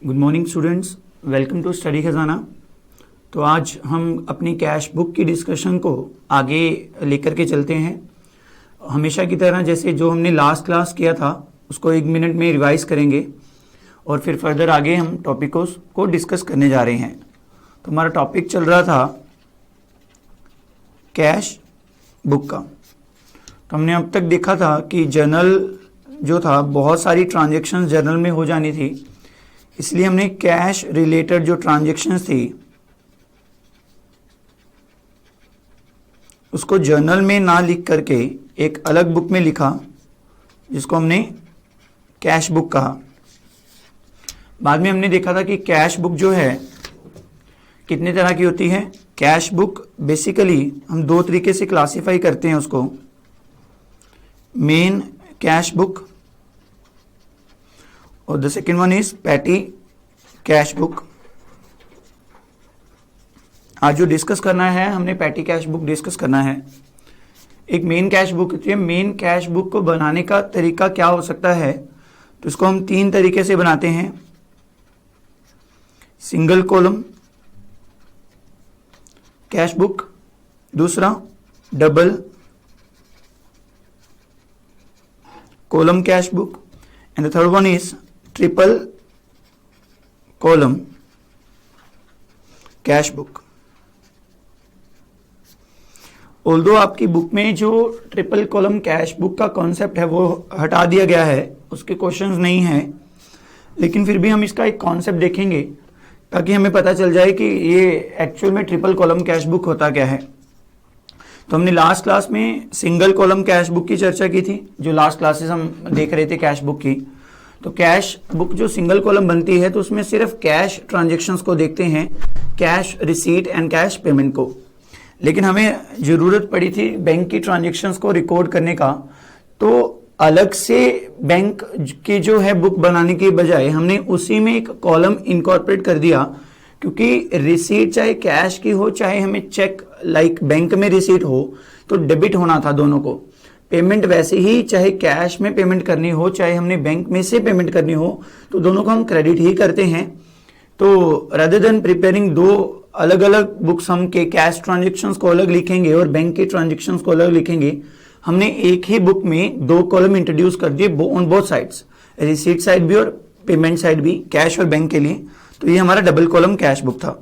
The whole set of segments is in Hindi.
Good morning students, welcome to study Khazana. तो आज हम अपनी कैश बुक की डिस्कशन को आगे लेकर के चलते हैं। हमेशा की तरह जैसे जो हमने लास्ट क्लास किया था उसको 1 मिनट में रिवाइज करेंगे और फिर फर्दर आगे हम टॉपिकों को डिस्कस करने जा रहे हैं। तो हमारा टॉपिक चल रहा था कैश बुक का। तो हमने अब तक देखा था कि जर्नल जो था, बहुत सारी ट्रांजैक्शंस जर्नल में हो जानी थी, इसलिए हमने कैश रिलेटेड जो ट्रांजैक्शंस थी उसको जर्नल में ना लिख करके एक अलग बुक में लिखा जिसको हमने कैश बुक कहा। बाद में हमने देखा था कि कैश बुक जो है कितने तरह की होती है। कैश बुक बेसिकली हम 2 तरीके से क्लासिफाई करते हैं उसको, मेन कैश बुक और the second one is patty cash book. आज जो डिस्कस करना है, हमने पैटी कैश बुक डिस्कस करना है। एक मेन कैश बुक होती है। मेन कैश बुक को बनाने का तरीका क्या हो सकता है, तो इसको हम 3 तरीके से बनाते हैं। सिंगल कॉलम कैश बुक, दूसरा double column cash book and the third one is triple column cash book. Although आपकी बुक में जो ट्रिपल कॉलम कैश बुक का कॉन्सेप्ट है वो हटा दिया गया है, उसके क्वेश्चंस नहीं है, लेकिन फिर भी हम इसका एक कॉन्सेप्ट देखेंगे ताकि हमें पता चल जाए कि ये एक्चुअल में ट्रिपल कॉलम कैश बुक होता क्या है। तो हमने लास्ट क्लास में सिंगल कॉलम कैश बुक की चर्चा की थी, जो लास्ट क्लासेस हम देख रहे थे कैश बुक की। तो कैश बुक जो सिंगल कॉलम बनती है तो उसमें सिर्फ कैश ट्रांजैक्शंस को देखते हैं, cash receipt and cash payment को। लेकिन हमें जरूरत पड़ी थी बैंक की ट्रांजैक्शंस को रिकॉर्ड करने का, तो अलग से बैंक की जो है बुक बनाने के बजाय हमने उसी में एक कॉलम इनकॉर्पोरेट कर दिया, क्योंकि रिसीट चाहे कैश की हो चाहे हमें चेक लाइक बैंक में रिसीट हो तो डेबिट होना था दोनों को। पेमेंट वैसे ही चाहे कैश में पेमेंट करनी हो चाहे हमने बैंक में से पेमेंट करनी हो तो दोनों को हम क्रेडिट ही करते हैं। तो रादर देन प्रिपेयरिंग 2 अलग अलग बुक्स, हम के कैश ट्रांजेक्शन्स को अलग लिखेंगे और बैंक के ट्रांजेक्शन्स को अलग लिखेंगे, हमने एक ही बुक में 2 कॉलम इंट्रोड्यूस कर दिए on both sides, receipt side भी और पेमेंट साइड भी, कैश और बैंक के लिए। तो ये हमारा डबल कॉलम कैश बुक था।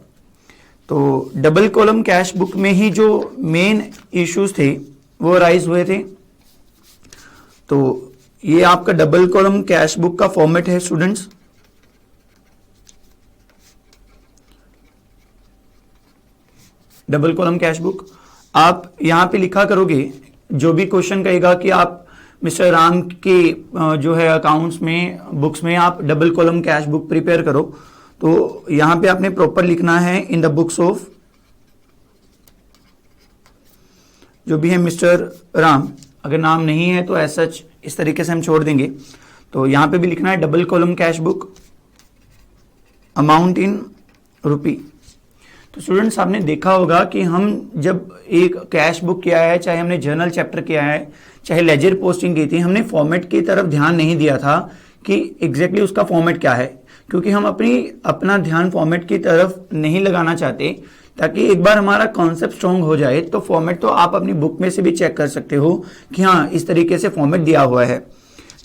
तो डबल कॉलम कैश बुक में ही जो मेन इश्यूज थे वो राइज हुए थे। तो ये आपका डबल कॉलम कैश बुक का फॉर्मेट है students. Double column cash book आप यहां पे लिखा करोगे, जो भी क्वेश्चन कहेगा कि आप मिस्टर राम के जो है अकाउंट्स में बुक्स में आप double column cash book prepare करो, तो यहां पे आपने प्रॉपर लिखना है इन द बुक्स ऑफ जो भी है मिस्टर राम। अगर नाम नहीं है तो ऐसा इस तरीके से हम छोड़ देंगे। तो यहां पे भी लिखना है double column cash book, amount in rupee. तो स्टूडेंट्स, आपने देखा होगा कि हम जब एक कैश बुक किया है, चाहे हमने जर्नल चैप्टर किया है, चाहे लेजर पोस्टिंग की थी, हमने फॉर्मेट की तरफ ध्यान नहीं दिया था कि एग्जैक्टली उसका फॉर्मेट क्या है, क्योंकि हम अपना ध्यान फॉर्मेट की तरफ नहीं लगाना चाहते, ताकि एक बार हमारा कॉन्सेप्ट स्ट्रॉन्ग हो जाए तो फॉर्मेट तो आप अपनी बुक में से भी चेक कर सकते हो कि हाँ इस तरीके से फॉर्मेट दिया हुआ है।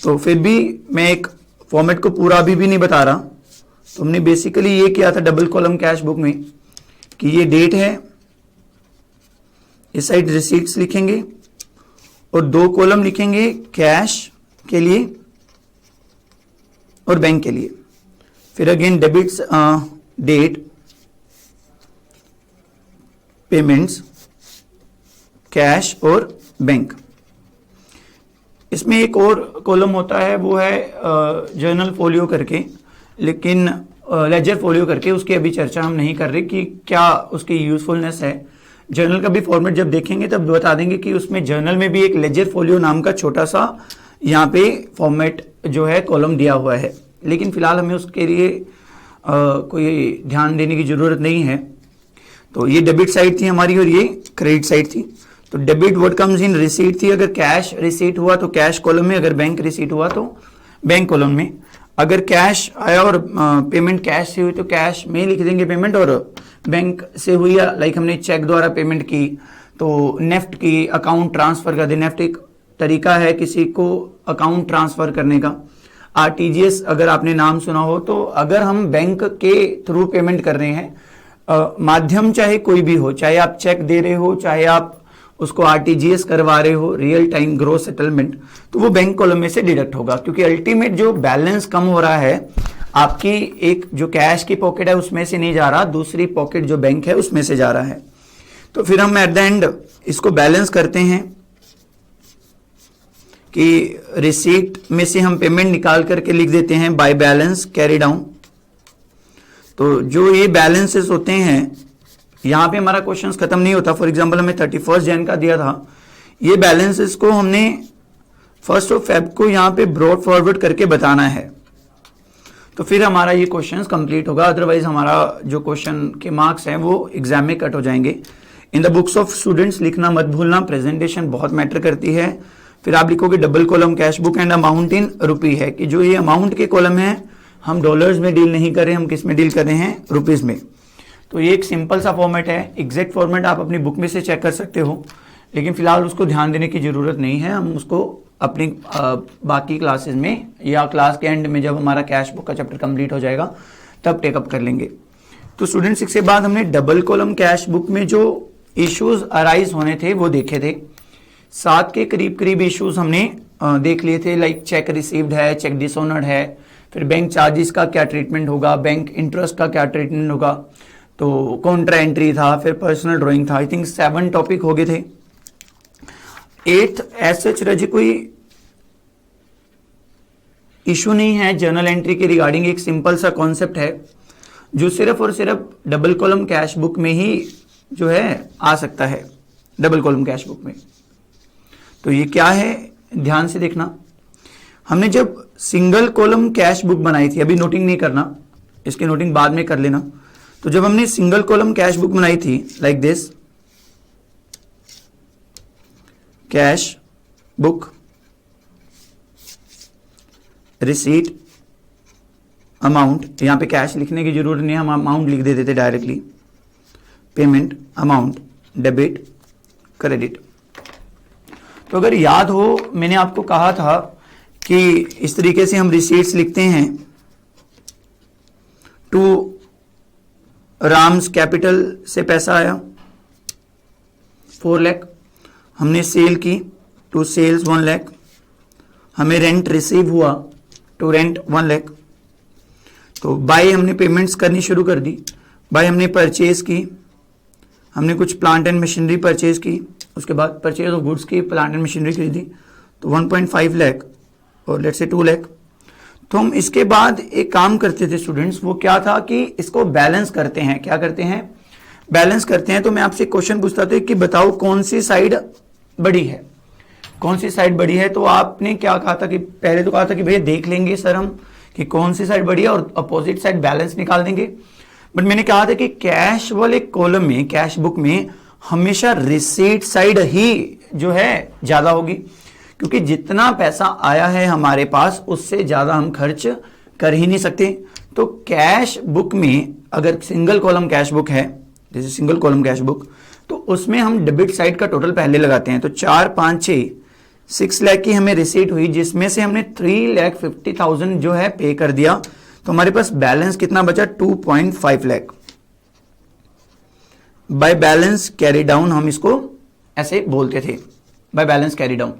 तो फिर भी मैं एक फॉर्मेट को पूरा अभी भी नहीं बता रहा। तो हमने बेसिकली ये किया था डबल कॉलम कैश बुक में कि ये डेट है, इस साइड रिसीट्स लिखेंगे और 2 कॉलम लिखेंगे कैश के लिए और बैंक के लिए। फिर again debits, date, payments, cash और बैंक। इसमें एक और कॉलम होता है, वो है जर्नल फोलियो करके, लेकिन लेजर फोलियो करके, उसकी अभी चर्चा हम नहीं कर रहे कि क्या उसकी यूजफुलनेस है। जर्नल का भी फॉर्मेट जब देखेंगे तब बता देंगे कि उसमें जर्नल में भी एक लेजर फोलियो नाम का छोटा सा यहाँ पे फॉर्मेट जो है कॉलम दिया हुआ है, लेकिन फिलहाल हमें उसके लिए कोई ध्यान देने की जरूरत नहीं है। तो ये डेबिट साइड थी हमारी और ये क्रेडिट साइड थी। तो debit what comes in receipt थी, अगर कैश रिसीट हुआ तो कैश कॉलम में, अगर बैंक रिसीट हुआ तो बैंक कॉलम में। अगर कैश आया और पेमेंट कैश से हुई तो कैश में ही लिख देंगे पेमेंट, और बैंक से हुई या लाइक हमने चेक द्वारा पेमेंट की तो नेफ्ट की अकाउंट ट्रांसफर कर दे। नेफ्ट एक तरीका है किसी को अकाउंट ट्रांसफर करने का। आरटीजीएस अगर आपने नाम सुना हो, तो अगर हम बैंक के थ्रू पेमेंट कर रहे हैं, माध्यम चाहे कोई भी हो, चाहे आप चेक दे रहे हो, चाहे आप उसको आरटीजीएस करवा रहे हो, रियल टाइम ग्रोस सेटलमेंट, तो वो बैंक कॉलम में से डिडक्ट होगा, क्योंकि अल्टीमेट जो बैलेंस कम हो रहा है आपकी एक जो कैश की पॉकेट है उसमें से नहीं जा रहा, दूसरी पॉकेट जो बैंक है उसमें से जा रहा है। तो फिर हम एट द एंड इसको बैलेंस करते हैं कि रिसीट में से हम पेमेंट निकाल करके लिख देते हैं बाय बैलेंस कैरी डाउन। तो जो ये बैलेंसेस होते हैं, यहां पे हमारा क्वेश्चन खत्म नहीं होता। फॉर एग्जांपल हमें 31 जन का दिया था, ये बैलेंसेस को हमने 1 Feb को यहां पे ब्रॉड फॉरवर्ड करके बताना है, तो फिर हमारा ये क्वेश्चन कंप्लीट होगा। अदरवाइज हमारा जो क्वेश्चन के मार्क्स हैं वो एग्जाम में कट हो जाएंगे। In the books of students लिखना मत भूलना, प्रेजेंटेशन बहुत मैटर करती है। फिर आप लिखोगे double column cash book and amount in rupee है, कि जो ये अमाउंट के कॉलम है हम डॉलर्स में डील नहीं कर रहे, हम किस में डील कर रहे हैं, रुपीज में। तो ये एक सिंपल सा फॉर्मेट है, एग्जैक्ट फॉर्मेट आप अपनी बुक में से चेक कर सकते हो, लेकिन फिलहाल उसको ध्यान देने की जरूरत नहीं है। हम उसको अपनी बाकी क्लासेस में या क्लास के एंड में जब हमारा कैश बुक का चैप्टर कंप्लीट हो जाएगा तब टेकअप कर लेंगे। तो स्टूडेंट्स इसके बाद हमने डबल कॉलम कैश बुक में जो इश्यूज अराइज होने थे वो देखे थे। 7 के करीब इश्यूज हमने देख लिए थे, लाइक चेक रिसीव्ड है, चेक डिसऑनर्ड है, फिर बैंक चार्जेस का क्या ट्रीटमेंट होगा, बैंक इंटरेस्ट का क्या ट्रीटमेंट होगा, तो कॉन्ट्रा एंट्री था, फिर पर्सनल ड्राइंग था। आई थिंक 7 टॉपिक हो गए थे। 8th एज सच रजी कोई इशू नहीं है जर्नल एंट्री के रिगार्डिंग, एक सिंपल सा कॉन्सेप्ट है जो सिर्फ और सिर्फ डबल कॉलम कैश बुक में ही जो है आ सकता है, डबल कॉलम कैश बुक में। तो ये क्या है, ध्यान से देखना। हमने जब सिंगल कॉलम कैश बुक बनाई थी, अभी नोटिंग नहीं करना, इसके नोटिंग बाद में कर लेना। तो जब हमने सिंगल कॉलम कैश बुक बनाई थी like this, cash book, receipt, amount, यहां पे कैश लिखने की जरूरत नहीं है, हम अमाउंट लिख देते थे directly, payment, amount, debit, credit. तो अगर याद हो, मैंने आपको कहा था कि इस तरीके से हम रिसीट्स लिखते हैं। टू राम्स कैपिटल से पैसा आया 4 लाख, हमने सेल की, टू सेल्स 1 लाख, हमें रेंट रिसीव हुआ, टू रेंट 1 लाख। तो बाय हमने पेमेंट्स करनी शुरू कर दी, बाय हमने परचेज की, हमने कुछ प्लांट एंड मशीनरी परचेज की, उसके बाद परचेज ऑफ गुड्स की, प्लांट एंड मशीनरी खरीदी, तो 1.5 लाख और लेट्स से 2 लाख। तो हम इसके बाद एक काम करते थे स्टूडेंट्स, वो क्या था कि इसको बैलेंस करते हैं। क्या करते हैं, बैलेंस करते हैं। तो मैं आपसे क्वेश्चन पूछता था कि बताओ कौन सी साइड बड़ी है, कौन सी साइड बड़ी है। तो आपने क्या कहा था कि पहले तो कहा था कि भैया देख लेंगे सर हम कि कौन सी साइड बड़ी है और अपोजिट साइड बैलेंस निकाल देंगे। बट मैंने कहा था कि कैश वाले कॉलम में, कैश बुक में हमेशा रिसीट साइड ही जो है ज्यादा होगी, क्योंकि जितना पैसा आया है हमारे पास उससे ज्यादा हम खर्च कर ही नहीं सकते। तो कैश बुक में अगर सिंगल कॉलम कैश बुक है, जैसे सिंगल कॉलम कैश बुक, तो उसमें हम डेबिट साइड का टोटल पहले लगाते हैं। तो 4, 5, 6 लाख की हमें रिसीट हुई, जिसमें से हमने 3,50,000 जो है पे कर दिया। तो हमारे पास बैलेंस कितना बचा, 2.5 lakh. By balance carry down हम इसको ऐसे बोलते थे, बाय बैलेंस कैरी डाउन।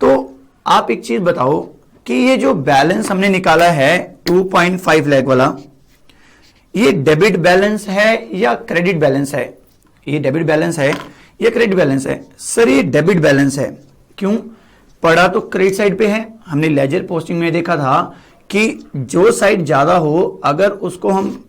तो आप एक चीज बताओ कि ये जो बैलेंस हमने निकाला है 2.5 लाख वाला, ये डेबिट बैलेंस है या क्रेडिट बैलेंस है? ये डेबिट बैलेंस है या क्रेडिट बैलेंस है? सर ये डेबिट बैलेंस है। क्यों? पड़ा तो क्रेडिट साइड पे है। हमने लेजर पोस्टिंग में देखा था कि जो साइड ज्यादा हो अगर उसको हम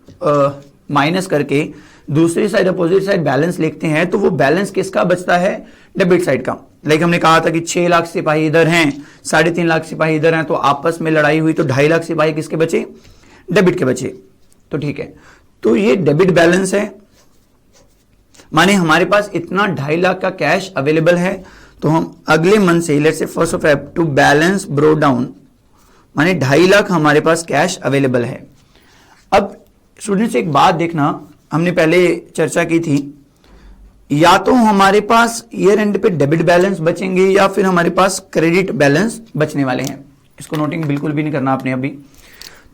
माइनस करके दूसरी साइड अपोजिट साइड बैलेंस लिखते हैं तो वो बैलेंस किसका बचता है, डेबिट साइड का। लाइक हमने कहा था कि 6 लाख सिपाही इधर हैं, 3.5 लाख सिपाही इधर हैं, तो आपस में लड़ाई हुई तो 2.5 लाख सिपाही किसके बचे, डेबिट के बचे। तो ठीक है, तो ये डेबिट बैलेंस है, माने हमारे पास इतना 2.5 लाख का कैश अवेलेबल है। तो हम अगले मंथ से let's say 1 Feb to balance brought down, माने 2.5 लाख हमारे पास कैश अवेलेबल है। अब स्टूडेंट्स एक बात देखना, हमने पहले चर्चा की थी, या तो हमारे पास ईयर एंड पे डेबिट बैलेंस बचेंगे या फिर हमारे पास क्रेडिट बैलेंस बचने वाले हैं। इसको नोटिंग बिल्कुल भी नहीं करना आपने अभी।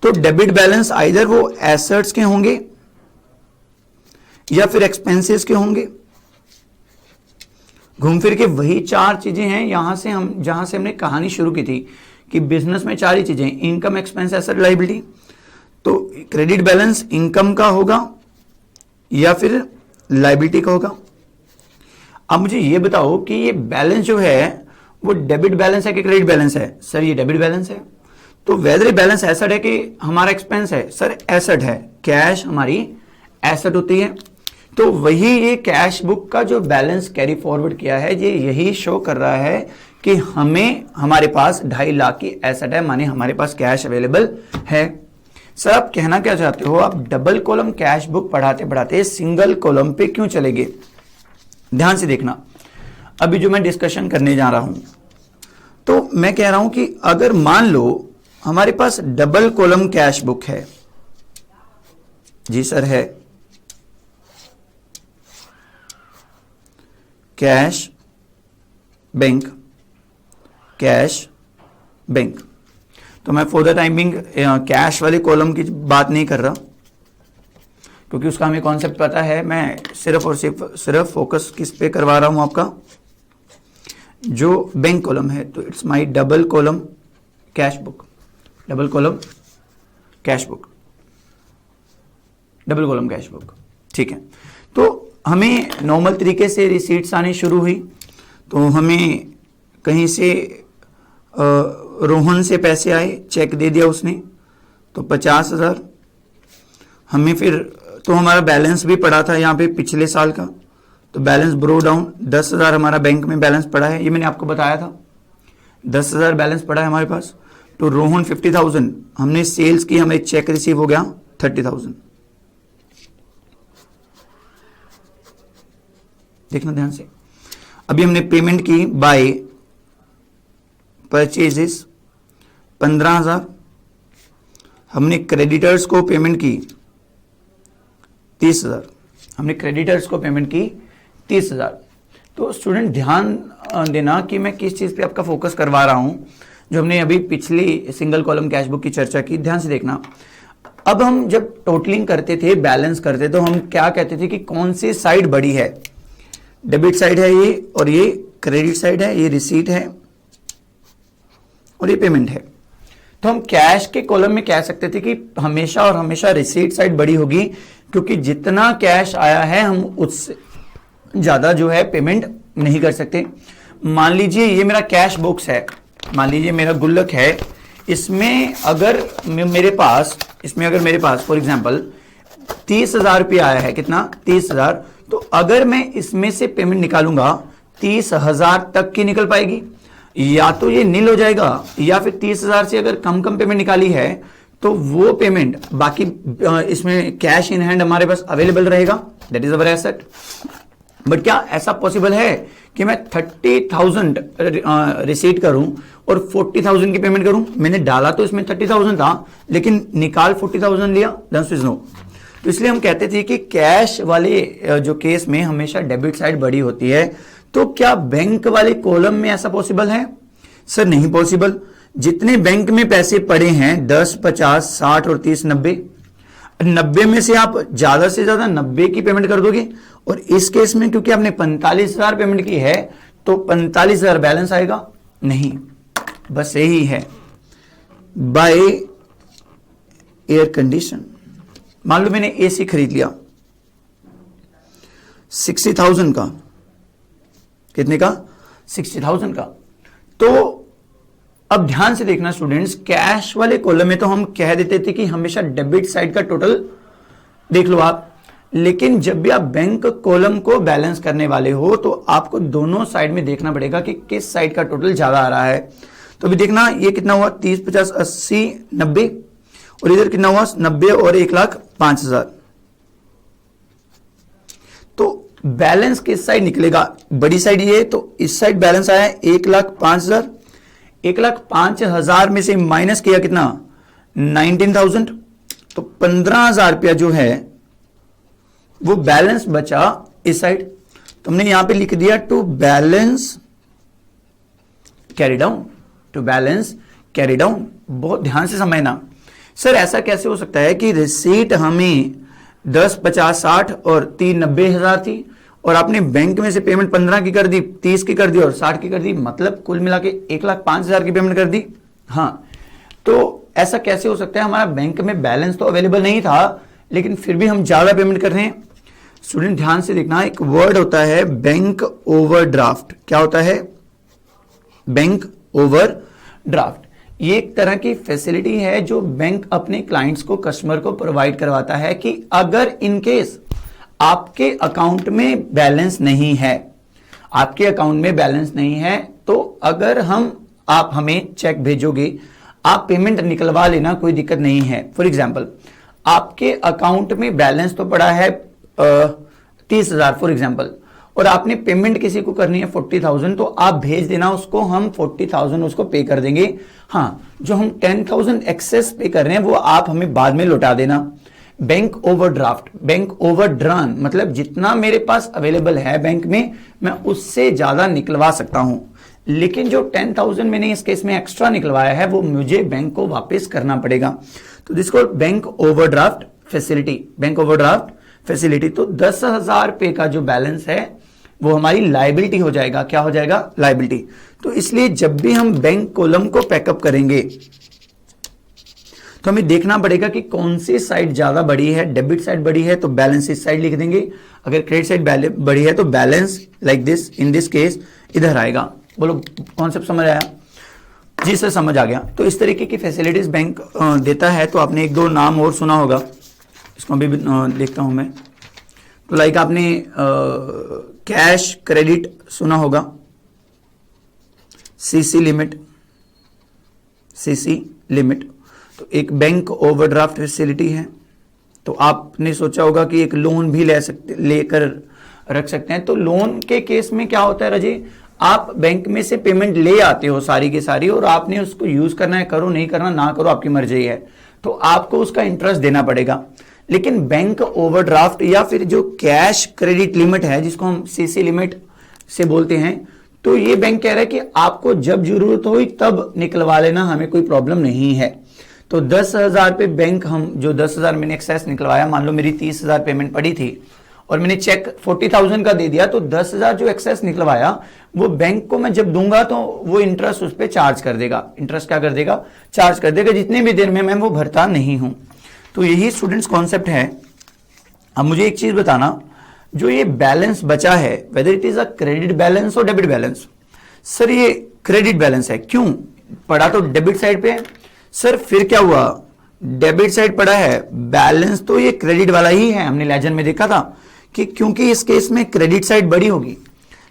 तो डेबिट बैलेंस आइदर वो एसेट्स के होंगे या फिर एक्सपेंसेस के होंगे। घूम फिर के वही 4 चीजें हैं यहां से हम जहां से हमने कहानी शुरू की थी कि बिजनेस में 4 ही चीजें, इनकम, एक्सपेंस, एसेट, लायबिलिटी। तो क्रेडिट बैलेंस इनकम का होगा या फिर लायबिलिटी का होगा। अब मुझे ये बताओ कि ये बैलेंस जो है वो डेबिट बैलेंस है कि क्रेडिट बैलेंस है? सर ये डेबिट बैलेंस है। तो वेदर बैलेंस एसेट है कि हमारा एक्सपेंस है? सर एसेट है, कैश हमारी एसेट होती है। तो वही ये कैश बुक का जो बैलेंस कैरी फॉरवर्ड किया है, ये यही शो कर रहा है कि हमारे पास 2.5 लाख की एसेट है, माने हमारे पास कैश अवेलेबल है। सर आप कहना क्या चाहते हो, आप डबल कॉलम कैश बुक पढ़ाते पढ़ाते सिंगल कॉलम पे क्यों चले गए? ध्यान से देखना, अभी जो मैं डिस्कशन करने जा रहा हूं, तो मैं कह रहा हूं कि अगर मान लो हमारे पास डबल कॉलम कैश बुक है। जी सर है। Cash bank, cash bank. तो मैं फॉर द टाइमिंग कैश वाले कॉलम की बात नहीं कर रहा क्योंकि उसका हमें कॉन्सेप्ट पता है। मैं सिर्फ और सिर्फ फोकस किस पे करवा रहा हूं आपका, जो बैंक कॉलम है। तो it's my double column cash book, double column cash book, double column cash book. ठीक है, तो हमें नॉर्मल तरीके से रिसीट्स आनी शुरू हुई। तो हमें कहीं से रोहन से पैसे आए, चेक दे दिया उसने, तो 50,000 हमें फिर, तो हमारा बैलेंस भी पड़ा था यहाँ पे पिछले साल का, तो बैलेंस ब्रो डाउन, 10,000 हमारा बैंक में बैलेंस पड़ा है, ये मैंने आपको बताया था। 10,000 बैलेंस पड़ा है हमारे पास। तो रोहन 50,000 हमने सेल्स की, हमें चेक रिसीव हो गया 30,000। देखना ध्यान से, अभी हमने पेमेंट की बाय परचेजेस 15,000, हमने क्रेडिटर्स को पेमेंट की 30,000, हमने क्रेडिटर्स को पेमेंट की 30,000। तो स्टूडेंट ध्यान देना कि मैं किस चीज पे आपका फोकस करवा रहा हूं, जो हमने अभी पिछली सिंगल कॉलम कैश बुक की चर्चा की। ध्यान से देखना, अब हम जब टोटलिंग करते थे, बैलेंस करते, तो हम क्या कहते थे कि कौन सी साइड बड़ी है? डेबिट साइड है ये, और ये क्रेडिट साइड है, ये रिसीट है और ये पेमेंट है। तो हम कैश के कॉलम में कह सकते थे कि हमेशा और हमेशा रिसीट साइड बड़ी होगी, क्योंकि जितना कैश आया है हम उससे ज्यादा जो है पेमेंट नहीं कर सकते। मान लीजिए ये मेरा कैश बॉक्स है, मान लीजिए मेरा गुल्लक है, इसमें अगर मेरे पास फॉर एग्जांपल 30,000 रुपया आया है। कितना? 30,000। तो अगर मैं इसमें से पेमेंट निकालूंगा 30,000 तक की निकल पाएगी, या तो ये नील हो जाएगा, या फिर 30,000 से अगर कम पेमेंट निकाली है तो वो पेमेंट बाकी इसमें कैश इन हैंड हमारे पास अवेलेबल रहेगा, that is our asset. But क्या ऐसा पॉसिबल है कि मैं 30,000 रिसीट करूं और 40,000 की पेमेंट करूं? मैंने डाला तो इसमें 30,000 था, लेकिन निकाल 40,000 लिया, दैट इज नो। तो इसलिए हम कहते थे कि कैश वाले जो केस में हमेशा डेबिट साइड बड़ी होती है। तो क्या बैंक वाले कॉलम में ऐसा पॉसिबल है? सर नहीं पॉसिबल। जितने बैंक में पैसे पड़े हैं 10, 50, 60 और 30, 90 में से आप ज्यादा से ज्यादा 90 की पेमेंट कर दोगे, और इस केस में क्योंकि आपने 45,000 पेमेंट की है तो 45,000 बैलेंस आएगा नहीं, बस यही है। बाय एयर कंडीशन, मान लो मैंने एसी खरीद लिया 60,000 का। कितने का? 60,000 का। तो अब ध्यान से देखना स्टूडेंट्स, कैश वाले कॉलम में तो हम कह देते थे कि हमेशा डेबिट साइड का टोटल देख लो आप, लेकिन जब भी आप बैंक कॉलम को बैलेंस करने वाले हो तो आपको दोनों साइड में देखना पड़ेगा कि किस साइड का टोटल ज्यादा आ रहा है। तो अभी देखना ये कितना हुआ, 30, 50, 80, 90, और इधर कितना हुआ 90 और 1,05,000। तो बैलेंस किस साइड निकलेगा? बड़ी साइड ये, तो इस साइड बैलेंस आया 1,05,000, 1,05,000 में से माइनस किया कितना 19,000, तो 15,000 रुपया जो है वो बैलेंस बचा इस साइड। तो हमने यहां पे लिख दिया to balance carry down, to balance carry down. बहुत ध्यान से समझना सर, ऐसा कैसे हो सकता है कि रिसीट हमें 10, 50, 60 और 3 90,000 थी और आपने बैंक में से पेमेंट 15 की कर दी, 30 की कर दी और 60 की कर दी, मतलब कुल मिला के 1,05,000 की पेमेंट कर दी। हाँ, तो ऐसा कैसे हो सकता है? हमारा बैंक में बैलेंस तो अवेलेबल नहीं था लेकिन फिर भी हम ज्यादा पेमेंट कर रहे हैं। स्टूडेंट ध्यान से देखना, एक वर्ड होता है बैंक ओवरड्राफ्ट। क्या होता है? Bank overdraft. ये एक तरह की फैसिलिटी है जो बैंक अपने क्लाइंट्स को, कस्टमर को प्रोवाइड करवाता है कि अगर इन केस आपके अकाउंट में बैलेंस नहीं है, आपके अकाउंट में बैलेंस नहीं है, तो अगर आप हमें चेक भेजोगे, आप पेमेंट निकलवा लेना, कोई दिक्कत नहीं है। फॉर एग्जाम्पल आपके अकाउंट में बैलेंस तो पड़ा है 30,000 फॉर एग्जाम्पल, और आपने पेमेंट किसी को करनी है 40,000, तो आप भेज देना उसको, हम 40,000 उसको पे कर देंगे। हाँ, जो हम 10,000 एक्सेस पे कर रहे हैं वो आप हमें बाद में लौटा देना। बैंक ओवरड्राफ्ट, बैंक ओवरड्रान मतलब जितना मेरे पास अवेलेबल है बैंक में, मैं उससे ज्यादा निकलवा सकता हूं, लेकिन जो 10,000 मैंने इस केस में एक्स्ट्रा निकलवाया है वो मुझे बैंक को वापस करना पड़ेगा। तो this called bank overdraft facility, bank overdraft facility. तो 10,000 रुपए का जो बैलेंस है वो हमारी लायबिलिटी हो जाएगा। क्या हो जाएगा? लायबिलिटी। तो इसलिए जब भी हम बैंक कॉलम को पैकअप करेंगे तो हमें देखना पड़ेगा कि कौन सी साइड ज्यादा बड़ी है। डेबिट साइड बड़ी है तो बैलेंस इस साइड लिख देंगे, अगर क्रेडिट साइड बड़ी है तो balance like this, in this case इधर आएगा। बोलो कॉन्सेप्ट समझ आया? जी सर समझ आ गया। तो इस तरीके की फैसिलिटीज बैंक देता है। तो आपने एक दो नाम और सुना होगा, इसको अभी देखता हूं मैं। तो लाइक आपने कैश क्रेडिट सुना होगा, सीसी लिमिट, सीसी लिमिट। तो एक बैंक ओवरड्राफ्ट फैसिलिटी है। तो आपने सोचा होगा कि एक लोन भी लेकर रख सकते हैं। तो लोन के केस में क्या होता है रजी, आप बैंक में से पेमेंट ले आते हो सारी की सारी, और आपने उसको यूज करना है, करो नहीं करना ना करो, आपकी मर्जी है, तो आपको उसका इंटरेस्ट देना पड़ेगा। लेकिन बैंक ओवरड्राफ्ट या फिर जो कैश क्रेडिट लिमिट है, जिसको हम सीसी लिमिट से बोलते हैं, तो ये बैंक कह रहा है कि आपको जब जरूरत हो तब निकलवा लेना, हमें कोई प्रॉब्लम नहीं है। तो 10,000 पे बैंक, हम जो 10,000 मैंने एक्सेस निकलवाया, मान लो मेरी 30,000 पेमेंट पड़ी थी और मैंने चेक 40,000 का दे दिया, तो 10,000 जो एक्सेस निकलवाया वो बैंक को मैं जब दूंगा तो वो इंटरेस्ट उस पर चार्ज कर देगा। इंटरेस्ट क्या कर देगा? चार्ज कर देगा, जितने भी देर में मैं वो भरता नहीं हूं। तो यही स्टूडेंट्स कॉन्सेप्ट है। अब मुझे एक चीज बताना, जो ये बैलेंस बचा है, whether it is a credit balance और डेबिट बैलेंस। सर ये क्रेडिट बैलेंस है, क्यों? पड़ा तो डेबिट साइड पे है। सर फिर क्या हुआ? डेबिट साइड पड़ा है, बैलेंस तो ये क्रेडिट वाला ही है। हमने लेजन में देखा था कि क्योंकि इस केस में क्रेडिट साइड बड़ी होगी,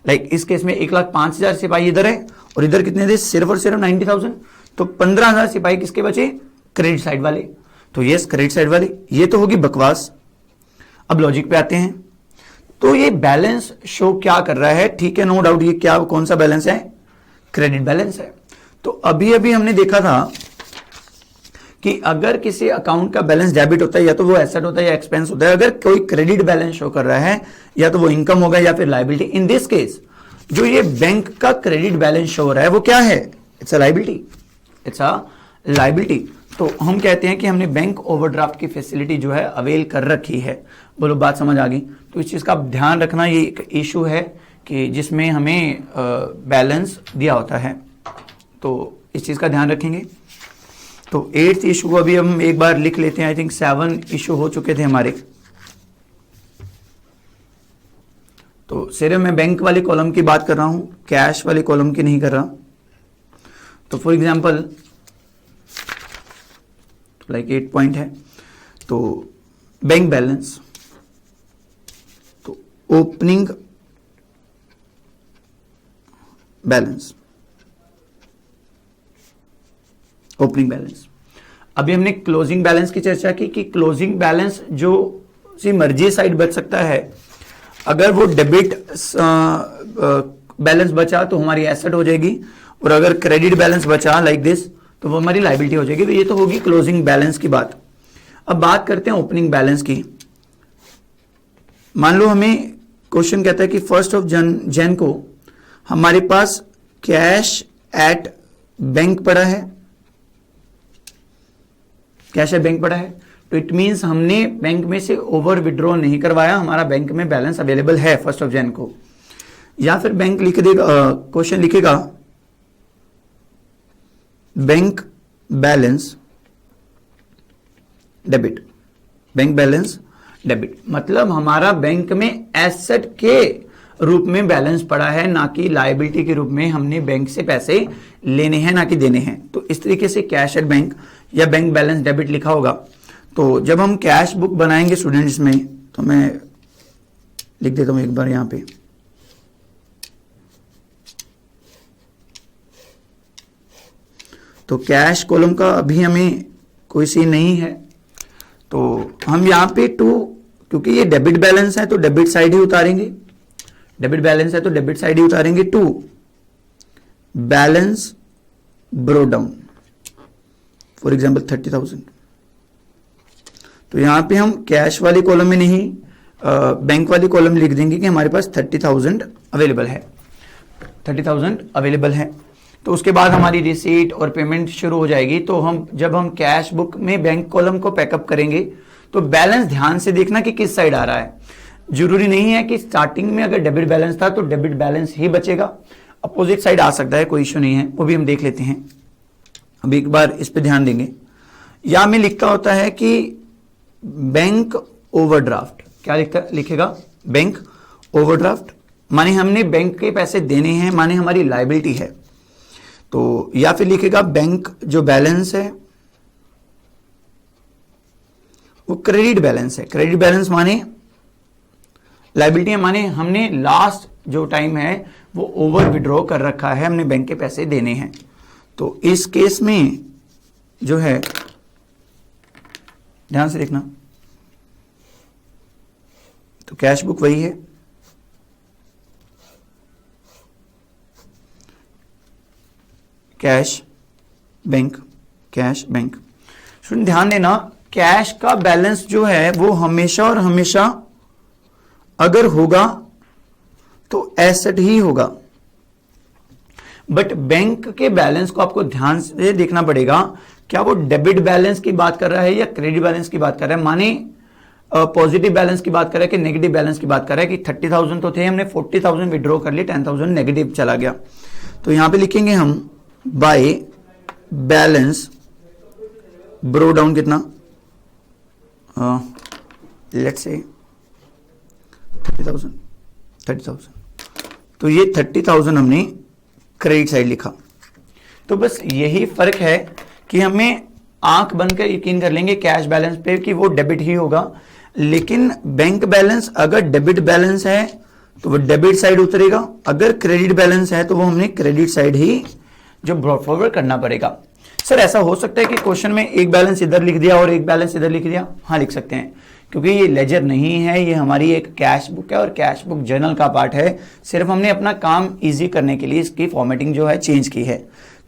लाइक इस केस में 1,05,000 सिपाही इधर है और इधर कितने थे? सिर्फ और सिर्फ 90,000। तो 15,000 सिपाही किसके बचे? क्रेडिट साइड वाले। तो यस क्रेडिट साइड वाले, ये तो होगी बकवास। अब लॉजिक पे आते हैं। तो ये बैलेंस शो क्या कर रहा है? ठीक है, नो डाउट, ये क्या, कौन सा बैलेंस है? क्रेडिट बैलेंस है। तो अभी अभी हमने देखा था कि अगर किसी अकाउंट का बैलेंस डेबिट होता है, या तो वो एसेट होता है या एक्सपेंस होता है। अगर कोई क्रेडिट बैलेंस शो कर रहा है, या तो वो इनकम होगा या फिर लायबिलिटी। इन दिस केस जो ये बैंक का क्रेडिट बैलेंस शो हो रहा है वो क्या है? It's a liability, it's a liability. तो हम कहते हैं कि हमने बैंक ओवरड्राफ्ट की फैसिलिटी जो है अवेल कर रखी है। बोलो बात समझ आ गई? तो इस चीज का ध्यान रखना, ये एक इशू है कि जिसमें हमें बैलेंस दिया होता है, तो इस चीज का ध्यान रखेंगे। तो 8th इशू को अभी हम एक बार लिख लेते हैं। आई थिंक 7 इशू हो चुके थे हमारे। तो सिर्फ मैं बैंक वाले कॉलम की बात कर रहा हूं, कैश वाले कॉलम की नहीं कर रहा। तो फॉर एग्जांपल लाइक 8 पॉइंट है, तो बैंक बैलेंस, तो ओपनिंग बैलेंस, ओपनिंग बैलेंस। अभी हमने क्लोजिंग बैलेंस की चर्चा की कि क्लोजिंग बैलेंस जो सी मर्जी साइड बच सकता है। अगर वो डेबिट बैलेंस बचा तो हमारी एसेट हो जाएगी, और अगर क्रेडिट बैलेंस बचा लाइक दिस तो वो हमारी लाइबिलिटी हो जाएगी। तो ये तो होगी क्लोजिंग बैलेंस की बात। अब बात करते हैं ओपनिंग बैलेंस की। मान लो हमें क्वेश्चन कहता है कि 1 जन को हमारे पास कैश एट बैंक पड़ा है, कैश एट बैंक पड़ा है, तो इट मींस हमने बैंक में से ओवर विड्रॉ नहीं करवाया, हमारा बैंक में बैलेंस अवेलेबल है 1 जन को। या फिर बैंक लिख देगा, क्वेश्चन लिखेगा bank balance debit, bank balance debit, मतलब हमारा बैंक में एसेट के रूप में बैलेंस पड़ा है, ना कि लायबिलिटी के रूप में हमने बैंक से पैसे लेने हैं ना कि देने हैं। तो इस तरीके से कैश एट बैंक या बैंक बैलेंस डेबिट लिखा होगा। तो जब हम कैश बुक बनाएंगे स्टूडेंट्स में, तो मैं लिख देता हूं एक बार यहां पे, तो कैश कॉलम का अभी हमें कोई सीन नहीं है, तो हम यहां पे क्योंकि ये डेबिट बैलेंस है तो डेबिट साइड ही उतारेंगे, डेबिट बैलेंस है तो डेबिट साइड ही उतारेंगे। Balance brought down for example 30,000। तो यहां पे हम कैश वाली कॉलम में नहीं बैंक वाली कॉलम लिख देंगे कि हमारे पास 30,000 अवेलेबल है, 30,000 अवेलेबल है। तो उसके बाद हमारी रिसीट और पेमेंट शुरू हो जाएगी। तो जब हम कैश बुक में बैंक कॉलम को पैकअप करेंगे तो बैलेंस ध्यान से देखना कि किस साइड आ रहा है। जरूरी नहीं है कि स्टार्टिंग में अगर डेबिट बैलेंस था तो डेबिट बैलेंस ही बचेगा, अपोजिट साइड आ सकता है, कोई इश्यू नहीं है, वो भी हम देख लेते हैं। अब एक बार इस पे ध्यान देंगे। या में लिखता होता है कि बैंक ओवरड्राफ्ट, क्या लिखेगा बैंक ओवरड्राफ्ट, माने हमने बैंक के पैसे देने हैं, माने हमारी लायबिलिटी है। तो या फिर लिखेगा बैंक जो बैलेंस है वो क्रेडिट बैलेंस है, क्रेडिट बैलेंस माने लायबिलिटी है, माने हमने लास्ट जो टाइम है वो ओवर विड्रॉ कर रखा है, हमने बैंक के पैसे देने हैं। तो इस केस में जो है ध्यान से देखना, तो कैश बुक वही है, कैश बैंक, कैश बैंक। सुन ध्यान देना, कैश का बैलेंस जो है वो हमेशा और हमेशा अगर होगा तो एसेट ही होगा, बट बैंक के बैलेंस को आपको ध्यान से देखना पड़ेगा, क्या वो डेबिट बैलेंस की बात कर रहा है या क्रेडिट बैलेंस की बात कर रहा है, माने पॉजिटिव बैलेंस की बात कर रहा है कि नेगेटिव बैलेंस की बात कर रहा है कि 30,000 तो थे, हमने 40,000 विड्रॉ कर लिए, 10,000 नेगेटिव चला गया। तो यहां पे लिखेंगे हम बाय बैलेंस ब्रो डाउन कितना, लेट्स से 30,000। तो ये 30,000 हमने क्रेडिट साइड लिखा। तो बस यही फर्क है कि हमें आंख बंद कर यकीन कर लेंगे कैश बैलेंस पे कि वो डेबिट ही होगा, लेकिन बैंक बैलेंस अगर डेबिट बैलेंस है तो वो डेबिट साइड उतरेगा, अगर क्रेडिट बैलेंस है तो वो हमने क्रेडिट साइड ही जो ब्रॉड फॉरवर्ड करना पड़ेगा। सर ऐसा हो सकता है कि क्वेश्चन में एक बैलेंस इधर लिख दिया और एक बैलेंस इधर लिख दिया? हाँ लिख सकते हैं, क्योंकि ये लेजर नहीं है, ये हमारी एक कैश बुक है और कैश बुक जर्नल का पार्ट है, सिर्फ हमने अपना काम इजी करने के लिए इसकी फॉर्मेटिंग जो है चेंज की है।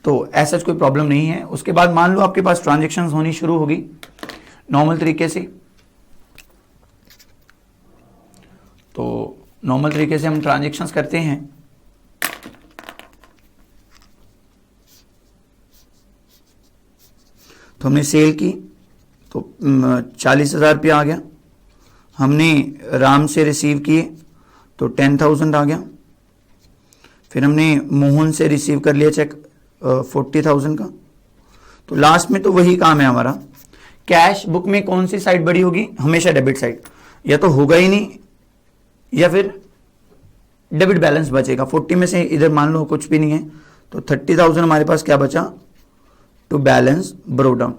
तो ऐसा कोई प्रॉब्लम नहीं है। उसके बाद मान लो आपके पास ट्रांजेक्शन्स होनी शुरू होगी नॉर्मल तरीके से, तो नॉर्मल तरीके से हम ट्रांजेक्शन्स करते हैं। तो हमने सेल की तो 40,000 रुपया आ गया, हमने राम से रिसीव किए तो 10,000 आ गया, फिर हमने मोहन से रिसीव कर लिया चेक 40,000 का। तो लास्ट में तो वही काम है हमारा। कैश बुक में कौन सी साइड बड़ी होगी? हमेशा डेबिट साइड, या तो होगा ही नहीं या फिर डेबिट बैलेंस बचेगा। 40 में से इधर मान लो कुछ भी नहीं है, तो 30,000 हमारे पास क्या बचा? To balance brought down.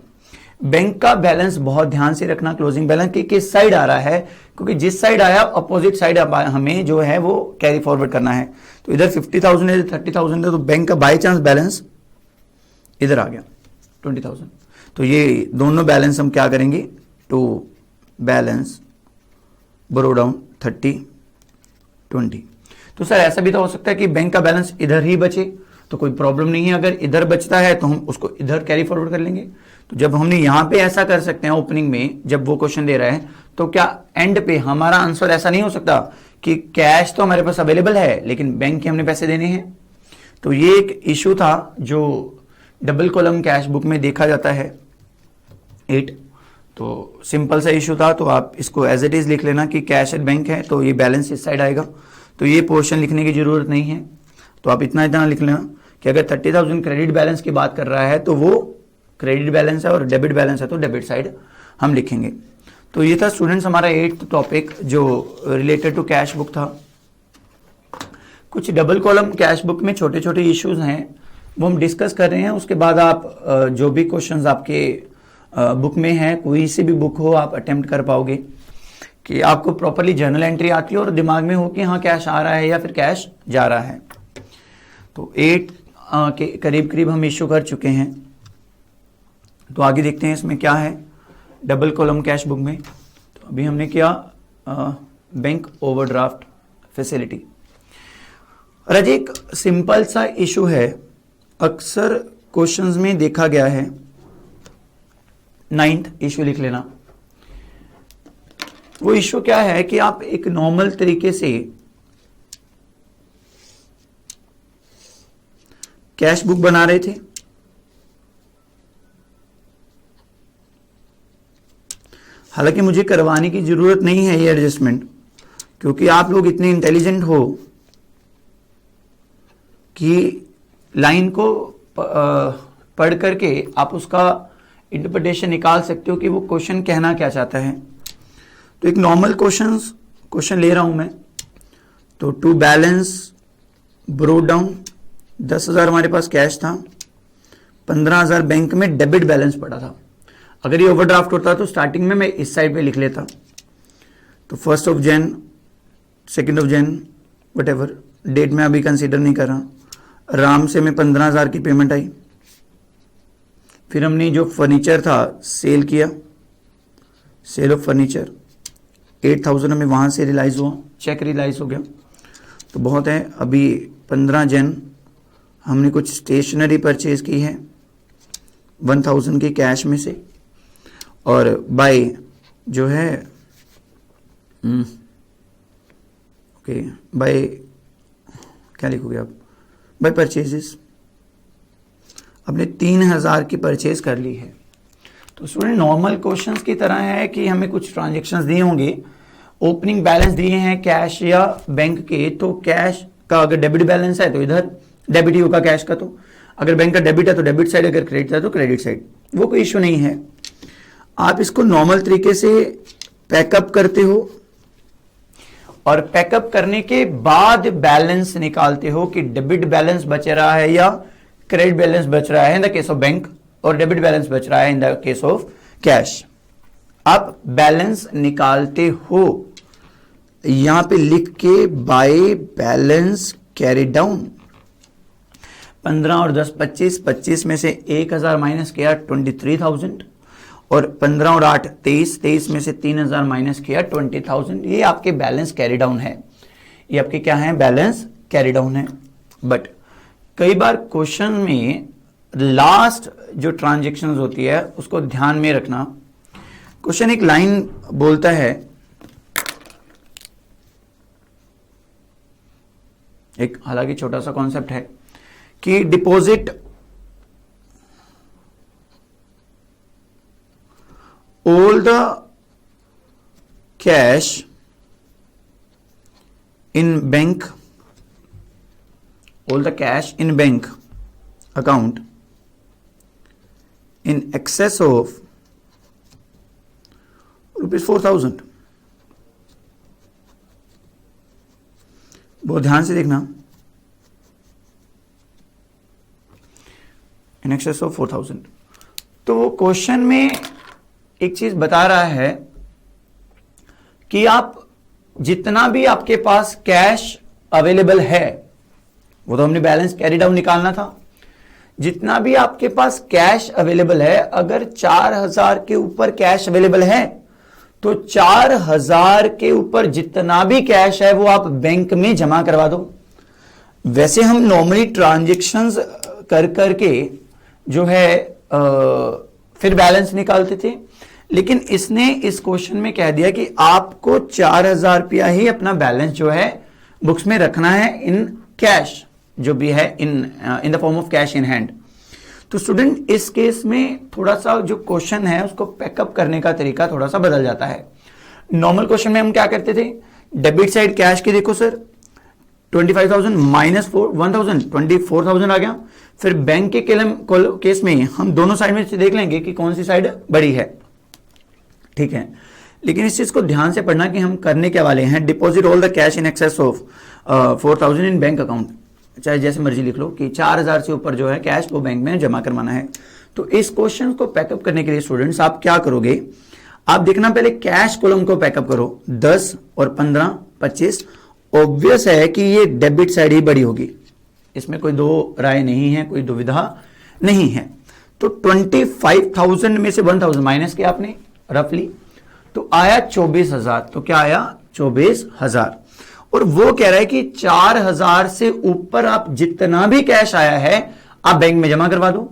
Bank का बैलेंस बहुत ध्यान से रखना, क्लोजिंग बैलेंस की किस साइड आ रहा है, क्योंकि जिस साइड आया अपोजिट साइड हमें जो है वो कैरी फॉरवर्ड करना है। तो इधर 50,000 है, 30,000 है, तो बैंक का बाय चांस बैलेंस इधर आ गया 20,000। तो ये दोनों बैलेंस हम क्या करेंगे? To balance brought down 30, 20। तो सर ऐसा भी तो हो सकता है कि बैंक का बैलेंस इधर ही बचे, तो कोई प्रॉब्लम नहीं है, अगर इधर बचता है तो हम उसको इधर कैरी फॉरवर्ड कर लेंगे। तो जब हमने यहां पे ऐसा कर सकते हैं ओपनिंग में, जब वो क्वेश्चन दे रहा है, तो क्या एंड पे हमारा आंसर ऐसा नहीं हो सकता कि कैश तो हमारे पास अवेलेबल है लेकिन बैंक के हमने पैसे देने हैं? तो ये एक इशू था जो डबल कॉलम कैश बुक में देखा जाता है 8। तो सिंपल सा इशू था, तो आप इसको एज इट इज लिख लेना कि कैश एट बैंक है, तो ये बैलेंस इस साइड आएगा, तो ये पोर्शन लिखने की जरूरत नहीं है। तो आप इतना लिख लेना कि अगर 30,000 क्रेडिट बैलेंस की बात कर रहा है तो वो क्रेडिट बैलेंस है, और डेबिट बैलेंस है तो डेबिट साइड हम लिखेंगे। तो ये था स्टूडेंट्स हमारा 8th टॉपिक जो रिलेटेड टू कैश बुक था। कुछ डबल कॉलम कैश बुक में छोटे छोटे इश्यूज हैं वो हम डिस्कस कर रहे हैं। उसके बाद आप जो भी क्वेश्चंस आपके बुक में हैं, कोई सी भी बुक हो, आप अटेम्प्ट कर पाओगे कि आपको प्रॉपरली जर्नल एंट्री आती है और दिमाग में हो कि हाँ कैश आ रहा है या फिर कैश जा रहा है। तो 8 के करीब करीब हम इश्यू कर चुके हैं। तो आगे देखते हैं इसमें क्या है डबल कॉलम कैश बुक में। तो अभी हमने किया बैंक ओवरड्राफ्ट फैसिलिटी। और आज एक सिंपल सा इशू है, अक्सर क्वेश्चंस में देखा गया है, 9th इशू लिख लेना। वो इशू क्या है कि आप एक नॉर्मल तरीके से कैश बुक बना रहे थे, हालांकि मुझे करवाने की जरूरत नहीं है ये एडजस्टमेंट, क्योंकि आप लोग इतने इंटेलिजेंट हो कि लाइन को पढ़ करके आप उसका इंटरप्रिटेशन निकाल सकते हो कि वो क्वेश्चन कहना क्या चाहता है। तो एक नॉर्मल क्वेश्चन ले रहा हूं मैं। तो टू बैलेंस ब्रोट डाउन, 10,000 हमारे पास कैश था, 15,000 बैंक में डेबिट बैलेंस पड़ा था। अगर ये ओवरड्राफ्ट होता तो स्टार्टिंग में मैं इस साइड पे लिख लेता। तो 1 Jan, 2 Jan, वट डेट में अभी कंसीडर नहीं कर रहा। राम से मैं 15,000 की पेमेंट आई। फिर हमने जो फर्नीचर था सेल किया, सेल ऑफ फर्नीचर, 8,000 हमें वहां से रियलाइज हुआ, चेक रियलाइज हो गया। तो बहुत है। अभी 15 Jan हमने कुछ स्टेशनरी परचेज की है 1,000 की कैश में से, और बाय जो है ओके बाय क्या लिखोगे आप, बाय परचेजेस आपने 3,000 की परचेज कर ली है। तो स्टूडेंट नॉर्मल क्वेश्चंस की तरह है कि हमें कुछ ट्रांजैक्शंस दिए होंगे, ओपनिंग बैलेंस दिए हैं कैश या बैंक के, तो कैश का अगर डेबिट बैलेंस है तो इधर डेबिट ही होगा कैश का। तो अगर बैंक का डेबिट है तो डेबिट साइड, अगर क्रेडिट है तो क्रेडिट साइड, वो कोई इश्यू नहीं है। आप इसको नॉर्मल तरीके से पैकअप करते हो और पैकअप करने के बाद बैलेंस निकालते हो कि डेबिट बैलेंस बच रहा है या क्रेडिट बैलेंस बच रहा है in the case of bank, और डेबिट बैलेंस बच रहा है in the case of cash. आप बैलेंस निकालते हो, यहां पे लिख के बाय बैलेंस कैरी डाउन। 15 और 10 25, 25 में से 1,000 माइनस किया 23,000, और 15 और 8 23, 23 में से 3,000 माइनस किया 20,000। ये आपके बैलेंस कैरी डाउन है, ये आपके क्या है, बैलेंस कैरी डाउन है। बट कई बार क्वेश्चन में लास्ट जो ट्रांजैक्शंस होती है उसको ध्यान में रखना। क्वेश्चन एक लाइन बोलता है, एक हालांकि छोटा सा कॉन्सेप्ट है कि deposit all the cash in bank, all the cash in bank account in excess of ₹4,000। बहुत ध्यान से देखना, in excess of 4,000। तो वो क्वेश्चन में एक चीज बता रहा है कि आप जितना भी आपके पास कैश अवेलेबल है, वो तो हमने बैलेंस कैरी डाउन निकालना था, जितना भी आपके पास कैश अवेलेबल है, अगर 4,000 के ऊपर कैश अवेलेबल है तो 4,000 के ऊपर जितना भी कैश है वो आप बैंक में जमा करवा दो। वैसे हम नॉर्मली ट्रांजेक्शन्स कर करके जो है फिर बैलेंस निकालते थे, लेकिन इसने इस क्वेश्चन में कह दिया कि आपको 4,000 रुपया ही अपना बैलेंस जो है बुक्स में रखना है इन कैश, जो भी है in the form of cash in hand. तो स्टूडेंट इस केस में थोड़ा सा जो क्वेश्चन है उसको पैकअप करने का तरीका थोड़ा सा बदल जाता है। नॉर्मल क्वेश्चन में हम क्या करते थे, डेबिट साइड कैश की देखो सर 25,000 माइनस 1,000 24,000 आ गया। फिर बैंक के केस में हम दोनों साइड में से देख लेंगे कि कौन सी साइड बड़ी है, ठीक है। लेकिन इस चीज को ध्यान से पढ़ना कि हम करने क्या वाले हैं, deposit all the cash in excess of 4,000 in bank account, चाहे जैसे मर्जी लिख लो कि 4,000 से ऊपर जो है कैश वो बैंक में जमा करवाना है। तो इस क्वेश्चन को पैकअप करने के लिए स्टूडेंट्स आप क्या करोगे, आप देखना पहले कैश कॉलम को पैकअप करो 10 और 15 25। ऑब्वियस है कि ये डेबिट साइड ही बड़ी होगी, इसमें कोई दो राय नहीं है, कोई दुविधा नहीं है। तो 25,000 में से 1,000 माइनस किया आपने रफली, तो आया 24,000। तो क्या आया 24,000। और वो कह रहा है कि 4,000 से ऊपर आप जितना भी कैश आया है आप बैंक में जमा करवा दो।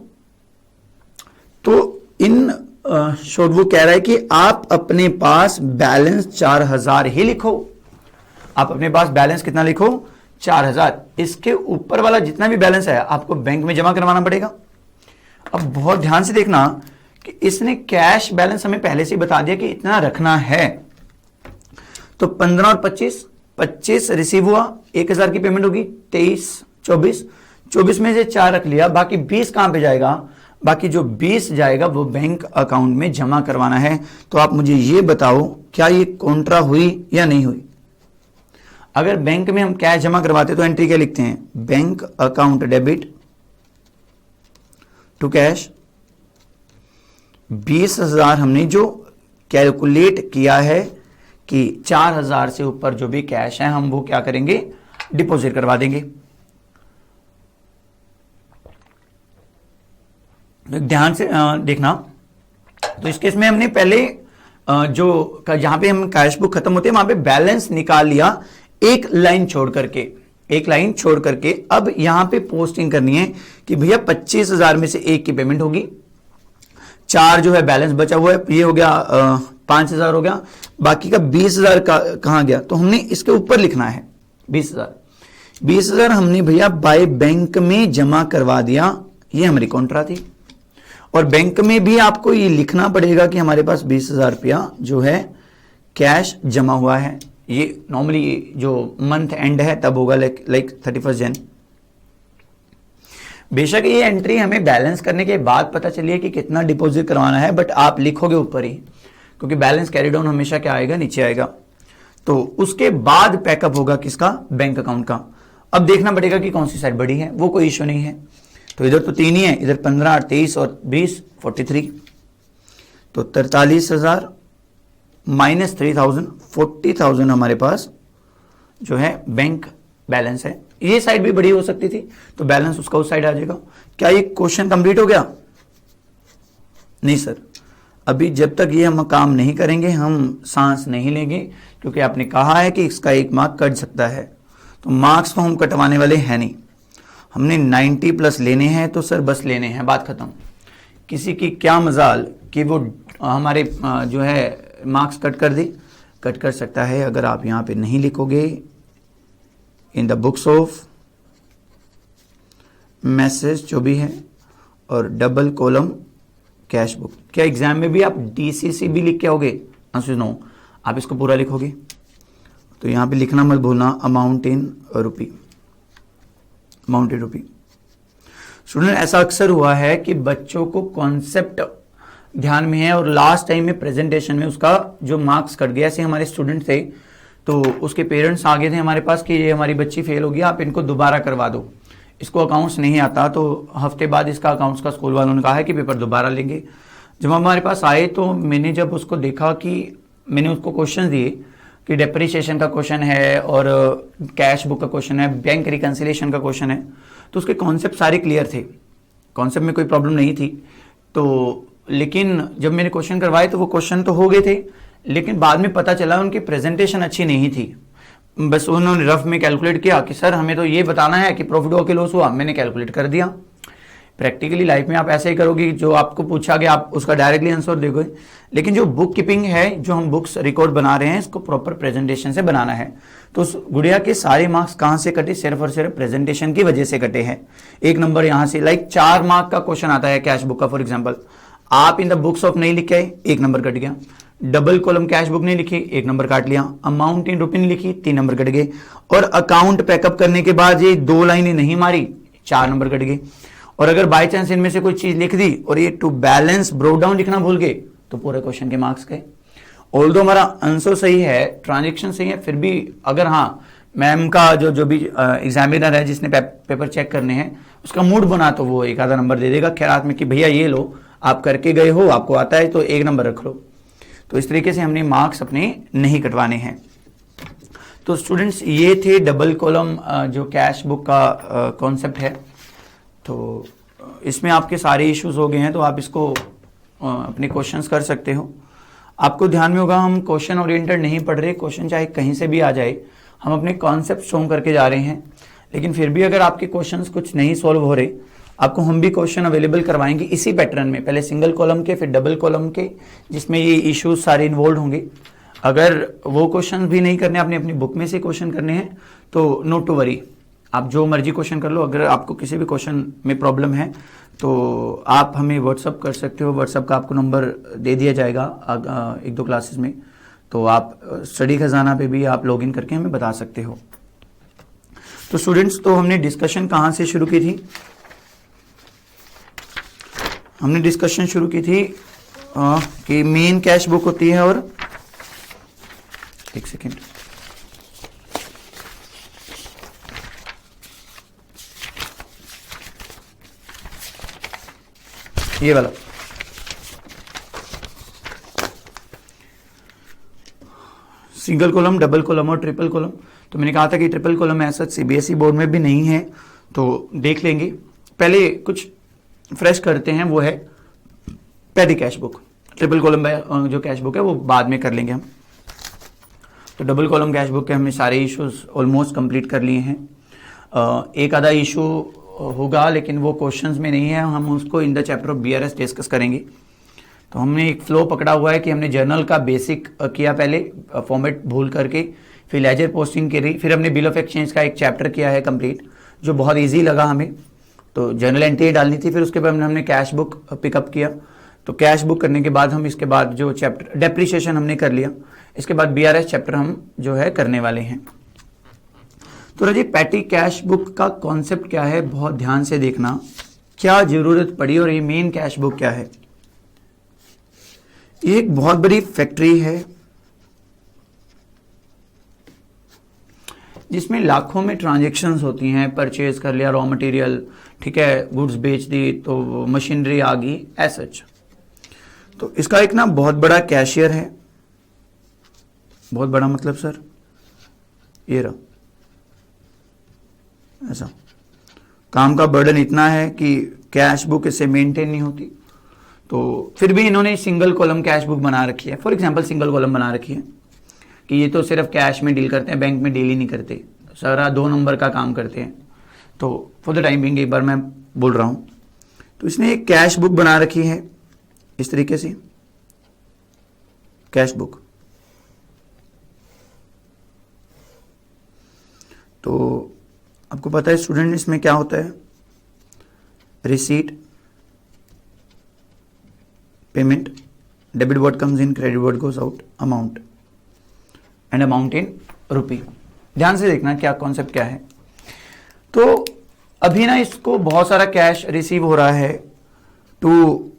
तो इन शॉर्ट वो कह रहा है कि आप अपने पास बैलेंस 4,000 ही लिखो। आप अपने पास बैलेंस कितना लिखो 4,000, इसके ऊपर वाला जितना भी बैलेंस है आपको बैंक में जमा करवाना पड़ेगा। अब बहुत ध्यान से देखना कि इसने कैश बैलेंस हमें पहले से बता दिया कि इतना रखना है। तो 15 और 25 रिसीव हुआ, 1,000 की पेमेंट होगी, 23 24 में से 4 रख लिया, बाकी 20 कहां पे जाएगा, बाकी जो 20 जाएगा वो बैंक अकाउंट में जमा करवाना है। तो आप मुझे ये बताओ क्या ये कॉन्ट्रा हुई या नहीं हुई। अगर बैंक में हम कैश जमा करवाते तो एंट्री क्या लिखते हैं, bank account debit to cash. 20,000 हमने जो कैलकुलेट किया है कि 4,000 से ऊपर जो भी कैश है हम वो क्या करेंगे, डिपॉजिट करवा देंगे। ध्यान से देखना। तो इस केस में हमने पहले जो जहां पे हम कैश बुक खत्म होते हैं वहां पे बैलेंस निकाल लिया, एक लाइन छोड़ करके। अब यहां पे पोस्टिंग करनी है कि भैया 25,000 में से एक की पेमेंट होगी, 4 जो है बैलेंस बचा हुआ है, ये हो गया 5,000 हो गया, बाकी का 20,000 कहां गया। तो हमने इसके ऊपर लिखना है 20,000 हमने भैया बाय बैंक में जमा करवा दिया, ये हमारी कॉन्ट्रा थी। और बैंक में भी आपको ये लिखना पड़ेगा कि हमारे पास 20,000 रुपया जो है कैश जमा हुआ है। ये नॉर्मली जो मंथ एंड है तब होगा, लाइक 31 जन। बेशक ये एंट्री हमें बैलेंस करने के बाद पता चलिए कि कितना डिपॉजिट करवाना है, बट आप लिखोगे ऊपर ही, क्योंकि बैलेंस कैरी डाउन हमेशा क्या आएगा, नीचे आएगा। तो उसके बाद पैकअप होगा किसका, बैंक अकाउंट का। अब देखना पड़ेगा कि कौन सी साइड बड़ी है, वो कोई इश्यू नहीं है। तो इधर तो 3 ही है, इधर 15 23 और 20 43। तो 43,000 माइनस 3,000 40,000 हमारे पास जो है बैंक बैलेंस है। ये साइड भी बड़ी हो सकती थी तो बैलेंस उसका उस साइड आ जाएगा। क्या ये क्वेश्चन कंप्लीट हो गया? नहीं सर, अभी जब तक ये हम काम नहीं करेंगे हम सांस नहीं लेंगे, क्योंकि आपने कहा है कि इसका 1 मार्क कट सकता है। तो मार्क्स तो हम कटवाने वाले हैं नहीं, हमने 90+ लेने हैं, तो सर बस लेने हैं, बात खत्म। किसी की क्या मजाल कि वो हमारे जो है मार्क्स कट कर दे, कट कर सकता है अगर आप यहाँ पे नहीं लिखोगे in the books of message जो भी है और डबल कॉलम कैश बुक। क्या एग्जाम में भी आप DCC भी लिख के आओगे? आंसर नो, आप इसको पूरा लिखोगे। तो यहाँ पे लिखना मत भूलना amount in rupee, amount in rupee. Student ऐसा अक्सर हुआ है कि बच्चों को कॉन्सेप्ट ध्यान में है और लास्ट टाइम में प्रेजेंटेशन में उसका जो मार्क्स कट गया। ऐसे हमारे स्टूडेंट थे तो उसके पेरेंट्स आ गए थे हमारे पास कि ये हमारी बच्ची फेल हो गई, आप इनको दोबारा करवा दो, इसको अकाउंट्स नहीं आता। तो हफ्ते बाद इसका अकाउंट्स का स्कूल वालों ने कहा है कि पेपर दोबारा लेंगे। जब हमारे पास आए तो मैंने जब उसको देखा कि मैंने उसको क्वेश्चन दिए कि डेप्रिसिएशन का क्वेश्चन है और कैश बुक का क्वेश्चन है, बैंक रिकन्सिलेशन का क्वेश्चन है, तो उसके कॉन्सेप्ट सारे क्लियर थे, कॉन्सेप्ट में कोई प्रॉब्लम नहीं थी। तो लेकिन जब मैंने क्वेश्चन करवाए तो वो क्वेश्चन तो हो गए थे, लेकिन बाद में पता चला उनकी प्रेजेंटेशन अच्छी नहीं थी। बस उन्होंने रफ में कैलकुलेट किया कि सर हमें तो ये बताना है कि प्रॉफिट हुआ कि लॉस हुआ, मैंने कैलकुलेट कर दिया। प्रैक्टिकली लाइफ में आप ऐसे ही करोगे, जो आपको पूछा गया आप उसका डायरेक्टली आंसर दोगे। लेकिन जो बुक कीपिंग है, जो हम बुक्स रिकॉर्ड बना रहे हैं, इसको प्रॉपर प्रेजेंटेशन से बनाना है। तो उस गुड़िया के सारे मार्क्स कहां से कटे? सिर्फ और सिर्फ प्रेजेंटेशन की वजह से कटे हैं। 1 नंबर यहां से, लाइक 4 मार्क का क्वेश्चन आता है कैश बुक का, फॉर एग्जाम्पल आप इन द बुक्स ऑफ नहीं लिखे, 1 नंबर कट गया। डबल कॉलम कैश बुक नहीं लिखी, 1 नंबर काट लिया। अमाउंट इन रुपये नहीं लिखी, 3 नंबर कट गए। और अकाउंट पैकअप करने के बाद ये 2 लाइनें नहीं मारी, 4 नंबर कट गए। और अगर बाय चांस इनमें से कोई चीज लिख दी और ये टू बैलेंस ब्रोक डाउन लिखना भूल गए, तो पूरे क्वेश्चन के मार्क्स गए। ऑल्दो हमारा आंसर सही है, ट्रांजेक्शन सही है, फिर भी अगर हाँ मैम का जो भी एग्जामिनर है जिसने पेपर चेक करने हैं उसका मूड बना, तो वो 1 आधा नंबर दे देगा खैरात में कि भैया ये लो, आप करके गए हो, आपको आता है तो 1 नंबर रख लो। तो इस तरीके से हमने मार्क्स अपने नहीं कटवाने हैं। तो स्टूडेंट्स ये थे डबल कॉलम जो कैश बुक का कॉन्सेप्ट है। तो इसमें आपके सारे इश्यूज हो गए हैं, तो आप इसको अपने क्वेश्चंस कर सकते हो। आपको ध्यान में होगा हम क्वेश्चन ओरिएंटेड नहीं पढ़ रहे, क्वेश्चन चाहे कहीं से भी आ जाए, हम अपने कॉन्सेप्ट शो करके जा रहे हैं। लेकिन फिर भी अगर आपके क्वेश्चंस कुछ नहीं सॉल्व हो रहे, आपको हम भी क्वेश्चन अवेलेबल करवाएंगे इसी पैटर्न में, पहले सिंगल कॉलम के फिर डबल कॉलम के, जिसमें ये इश्यूज सारे इन्वॉल्व होंगे। अगर वो क्वेश्चन भी नहीं करने, आपने अपनी बुक में से क्वेश्चन करने हैं, तो नोट टू वरी, आप जो मर्जी क्वेश्चन कर लो। अगर आपको किसी भी क्वेश्चन में प्रॉब्लम है तो आप हमें व्हाट्सअप कर सकते हो। व्हाट्सअप का आपको नंबर दे दिया जाएगा 1-2 क्लासेस में, तो आप स्टडी खजाना पे भी आप लॉगिन करके हमें बता सकते हो। तो स्टूडेंट्स, तो हमने डिस्कशन कहाँ से शुरू की थी? हमने डिस्कशन शुरू की थी कि मेन कैश बुक होती है, और एक सेकेंड, ये वाला सिंगल कॉलम, डबल कॉलम और ट्रिपल कॉलम। तो मैंने कहा था कि ट्रिपल कॉलम ऐसा सीबीएसई बोर्ड में भी नहीं है, तो देख लेंगे। पहले कुछ फ्रेश करते हैं, वो है patty cash book. Triple column जो कैश बुक है वो बाद में कर लेंगे हम। तो डबल कॉलम कैश बुक के हमने सारे इश्यूज ऑलमोस्ट कंप्लीट कर लिए हैं। एक आधा इशू होगा लेकिन वो क्वेश्चंस में नहीं है, हम उसको in the chapter of BRS discuss करेंगे। तो हमने एक फ्लो पकड़ा हुआ है कि हमने जर्नल का बेसिक किया पहले, फॉर्मेट भूल करके, फिर लेजर पोस्टिंग करी, फिर हमने बिल ऑफ एक्सचेंज का एक चैप्टर किया है कंप्लीट, जो बहुत ईजी लगा हमें। तो जर्नल एंट्री डालनी थी, फिर उसके बाद हमने कैश बुक पिकअप किया। तो कैश बुक करने के बाद हम इसके बाद जो चैप्टर डेप्रिसिएशन हमने कर लिया, इसके बाद बीआरएस चैप्टर हम जो है करने वाले हैं। तो राजी, पैटी कैश बुक का कॉन्सेप्ट क्या है, बहुत ध्यान से देखना, क्या जरूरत पड़ी और ये मेन कैश बुक क्या है। ये एक बहुत बड़ी फैक्ट्री है जिसमें लाखों में ट्रांजैक्शंस होती हैं। परचेज कर लिया रॉ मटेरियल, ठीक है, गुड्स बेच दी तो मशीनरी आ गई, ऐसा। तो इसका एक ना बहुत बड़ा कैशियर है। बहुत बड़ा मतलब सर ये रहा, ऐसा काम का बर्डन इतना है कि कैश बुक इससे मेंटेन नहीं होती। तो फिर भी इन्होंने सिंगल कॉलम कैश बुक बना रखी है। फॉर एग्जांपल सिंगल कॉलम बना रखी है कि ये तो सिर्फ कैश में डील करते हैं, बैंक में डील ही नहीं करते, सारा 2 नंबर का काम करते हैं। तो फॉर द टाइम बिंग एक बार मैं बोल रहा हूं, तो इसने एक कैश बुक बना रखी है इस तरीके से, कैश बुक। तो आपको पता है स्टूडेंट, इसमें क्या होता है, receipt, payment, debit word comes in, credit word goes out, amount and amount in rupee. ध्यान से देखना क्या कॉन्सेप्ट क्या है। तो अभी ना इसको बहुत सारा कैश रिसीव हो रहा है। टू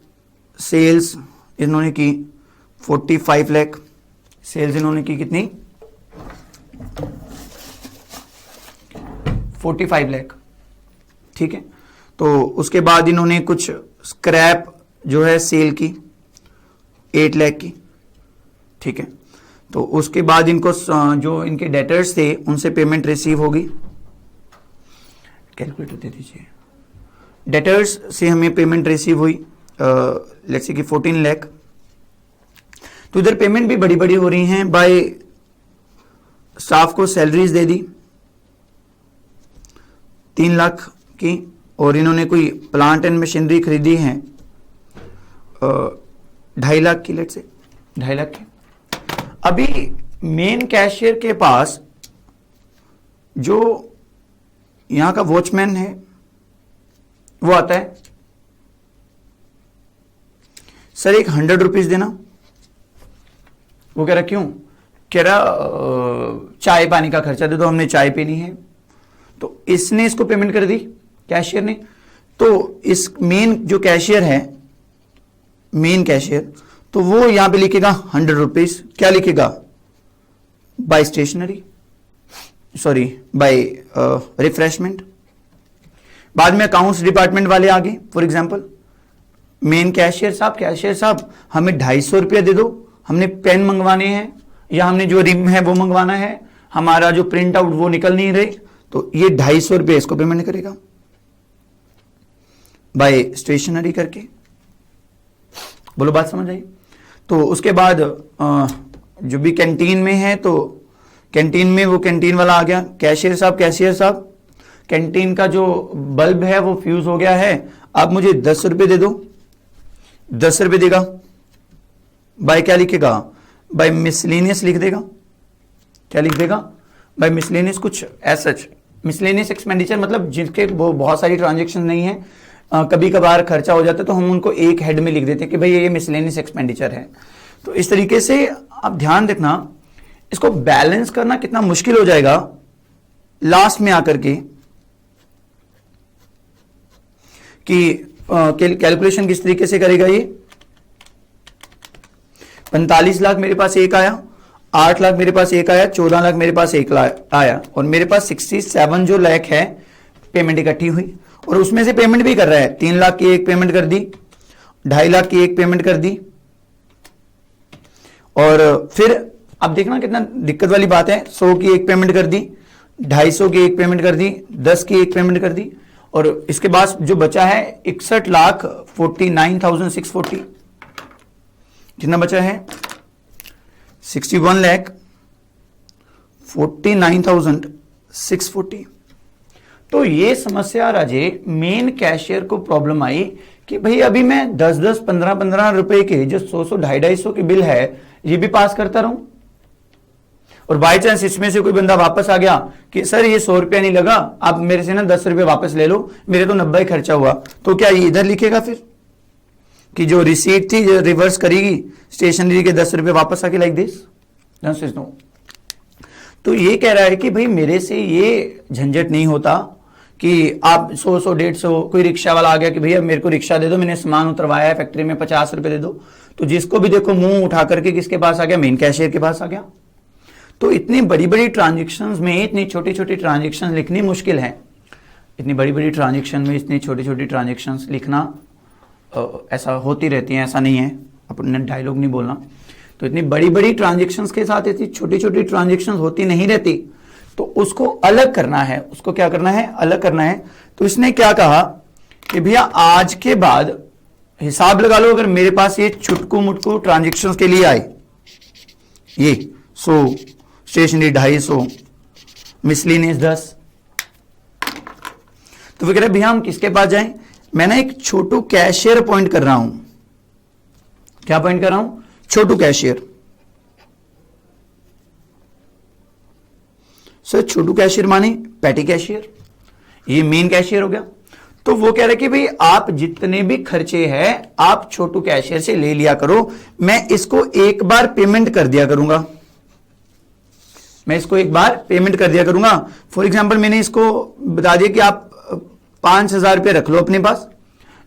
सेल्स इन्होंने की 45 लाख, सेल्स इन्होंने की कितनी, 45 लाख, ठीक है। तो उसके बाद इन्होंने कुछ स्क्रैप जो है सेल की 8 लाख की, ठीक है। तो उसके बाद इनको जो इनके डेटर्स थे उनसे पेमेंट रिसीव होगी। कैलकुलेटर दे दीजिए। डेटर्स से हमें पेमेंट रिसीव हुई लेट्स से कि 14 लाख। तो इधर पेमेंट भी बड़ी बड़ी हो रही हैं बाय स्टाफ को सैलरीज दे दी 3 लाख की, और इन्होंने कोई प्लांट एंड मशीनरी खरीदी है 2.5 लाख की, लेट से 2.5 लाख की। अभी मेन कैशियर के पास जो यहां का वॉचमैन है वो आता है, सर एक 100 रुपीज देना। वो कह रहा क्यों? कह रहा चाय पानी का खर्चा दे दो, हमने चाय पीनी है। तो इसने इसको पेमेंट कर दी कैशियर ने। तो इस मेन जो कैशियर है, मेन कैशियर, तो वो यहां पे लिखेगा 100 रुपीज। क्या लिखेगा? By stationery, sorry by refreshment. बाद में अकाउंट्स डिपार्टमेंट वाले आ गए। फॉर एग्जांपल मेन कैशियर साहब हमें 250 रुपया दे दो, हमने पेन मंगवाने हैं या हमने जो रिम है वो मंगवाना है, हमारा जो प्रिंट आउट वो निकल नहीं रही, तो ये 250 रुपये इसको पेमेंट करेगा बाय स्टेशनरी करके। बोलो बात समझ आई? तो उसके बाद जो भी कैंटीन में है, तो कैंटीन में वो कैंटीन वाला आ गया, कैशियर साहब कैंटीन का जो बल्ब है वो फ्यूज हो गया है, आप मुझे 10 रुपये दे दो। 10 रुपये देगा, बाय क्या लिखेगा? बाय मिसलेनियस लिख देगा। क्या लिख देगा? बाय मिसलेनियस, कुछ ऐसा मिसलेनियस एक्सपेंडिचर, मतलब जिनके वो बहुत सारी ट्रांजेक्शन नहीं है, कभी कभार खर्चा हो जाता है, तो हम उनको एक हेड में लिख देते हैं कि भाई ये मिसलेनियस एक्सपेंडिचर है। तो इस तरीके से आप ध्यान रखना, इसको बैलेंस करना कितना मुश्किल हो जाएगा लास्ट में आकर के, कि कैलकुलेशन किस तरीके से करेगा ये। 45 लाख मेरे पास एक आया, 8 लाख मेरे पास एक आया, 14 लाख मेरे पास एक आया, और मेरे पास 67 जो लाख है पेमेंट इकट्ठी हुई, और उसमें से पेमेंट भी कर रहा है। 3 लाख की एक पेमेंट कर दी, 2.5 लाख की एक पेमेंट कर दी, और फिर अब देखना कितना दिक्कत वाली बात है। 100 की एक पेमेंट कर दी, 250 की एक पेमेंट कर दी, 10 की एक पेमेंट कर दी, और इसके बाद जो बचा है 61,49,640। कितना बचा है? 61,49,640। तो ये समस्या राजे मेन कैशियर को प्रॉब्लम आई कि भाई अभी मैं 10-10, 15-15 रुपए के जो 100-100, 250 के बिल है ये भी पास करता रहूं, और बाई चांस इसमें से कोई बंदा वापस आ गया कि सर ये 100 रुपया नहीं लगा, आप मेरे से ना 10 रुपये वापस ले लो, मेरे तो 90 खर्चा हुआ, तो क्या ये इधर लिखेगा फिर कि जो रिसीट थी जो रिवर्स करेगी स्टेशनरी के 10 रुपये वापस आके लाइक दिस? नो। तो ये कह रहा है कि भाई मेरे से ये झंझट नहीं होता कि आप 100-100, 150, कोई रिक्शा वाला आ गया कि भैया मेरे को रिक्शा दे दो, मैंने सामान उतरवाया है फैक्ट्री में, 50 रुपए दे दो। तो जिसको भी देखो मुंह उठा करके किसके पास आ गया? मेन कैशियर के पास आ गया। तो इतनी बड़ी बड़ी ट्रांजेक्शन्स में इतनी छोटी छोटी ट्रांजेक्शन लिखनी मुश्किल है। इतनी बड़ी बड़ी ट्रांजेक्शन में इतनी छोटी छोटी ट्रांजेक्शन्स लिखना ऐसा होती रहती हैं, ऐसा नहीं है, अपने डायलॉग नहीं बोलना। तो इतनी बड़ी बड़ी ट्रांजेक्शन्स के साथ इतनी छोटी छोटी ट्रांजेक्शन्स होती नहीं रहती, तो उसको अलग करना है। उसको क्या करना है? अलग करना है। तो इसने क्या कहा कि भैया आज के बाद हिसाब लगा लो, अगर मेरे पास ये छुटकू मुटकू ट्रांजेक्शन्स के लिए आए, ये 100, स्टेशनरी 250, मिसलिनियस 10, तो वो कह रहे भैया हम किसके पास जाएं? मैं ना एक छोटू कैशियर अपॉइंट कर रहा हूं। क्या अपॉइंट कर रहा हूं? छोटू कैशियर। सर छोटू कैशियर माने पैटी कैशियर, ये मेन कैशियर हो गया। तो वो कह रहे कि भाई आप जितने भी खर्चे हैं आप छोटू कैशियर से ले लिया करो, मैं इसको एक बार पेमेंट कर दिया करूंगा, मैं इसको एक बार पेमेंट कर दिया करूंगा। फॉर एग्जांपल मैंने इसको बता दिया कि आप 5,000 रुपये रख लो अपने पास,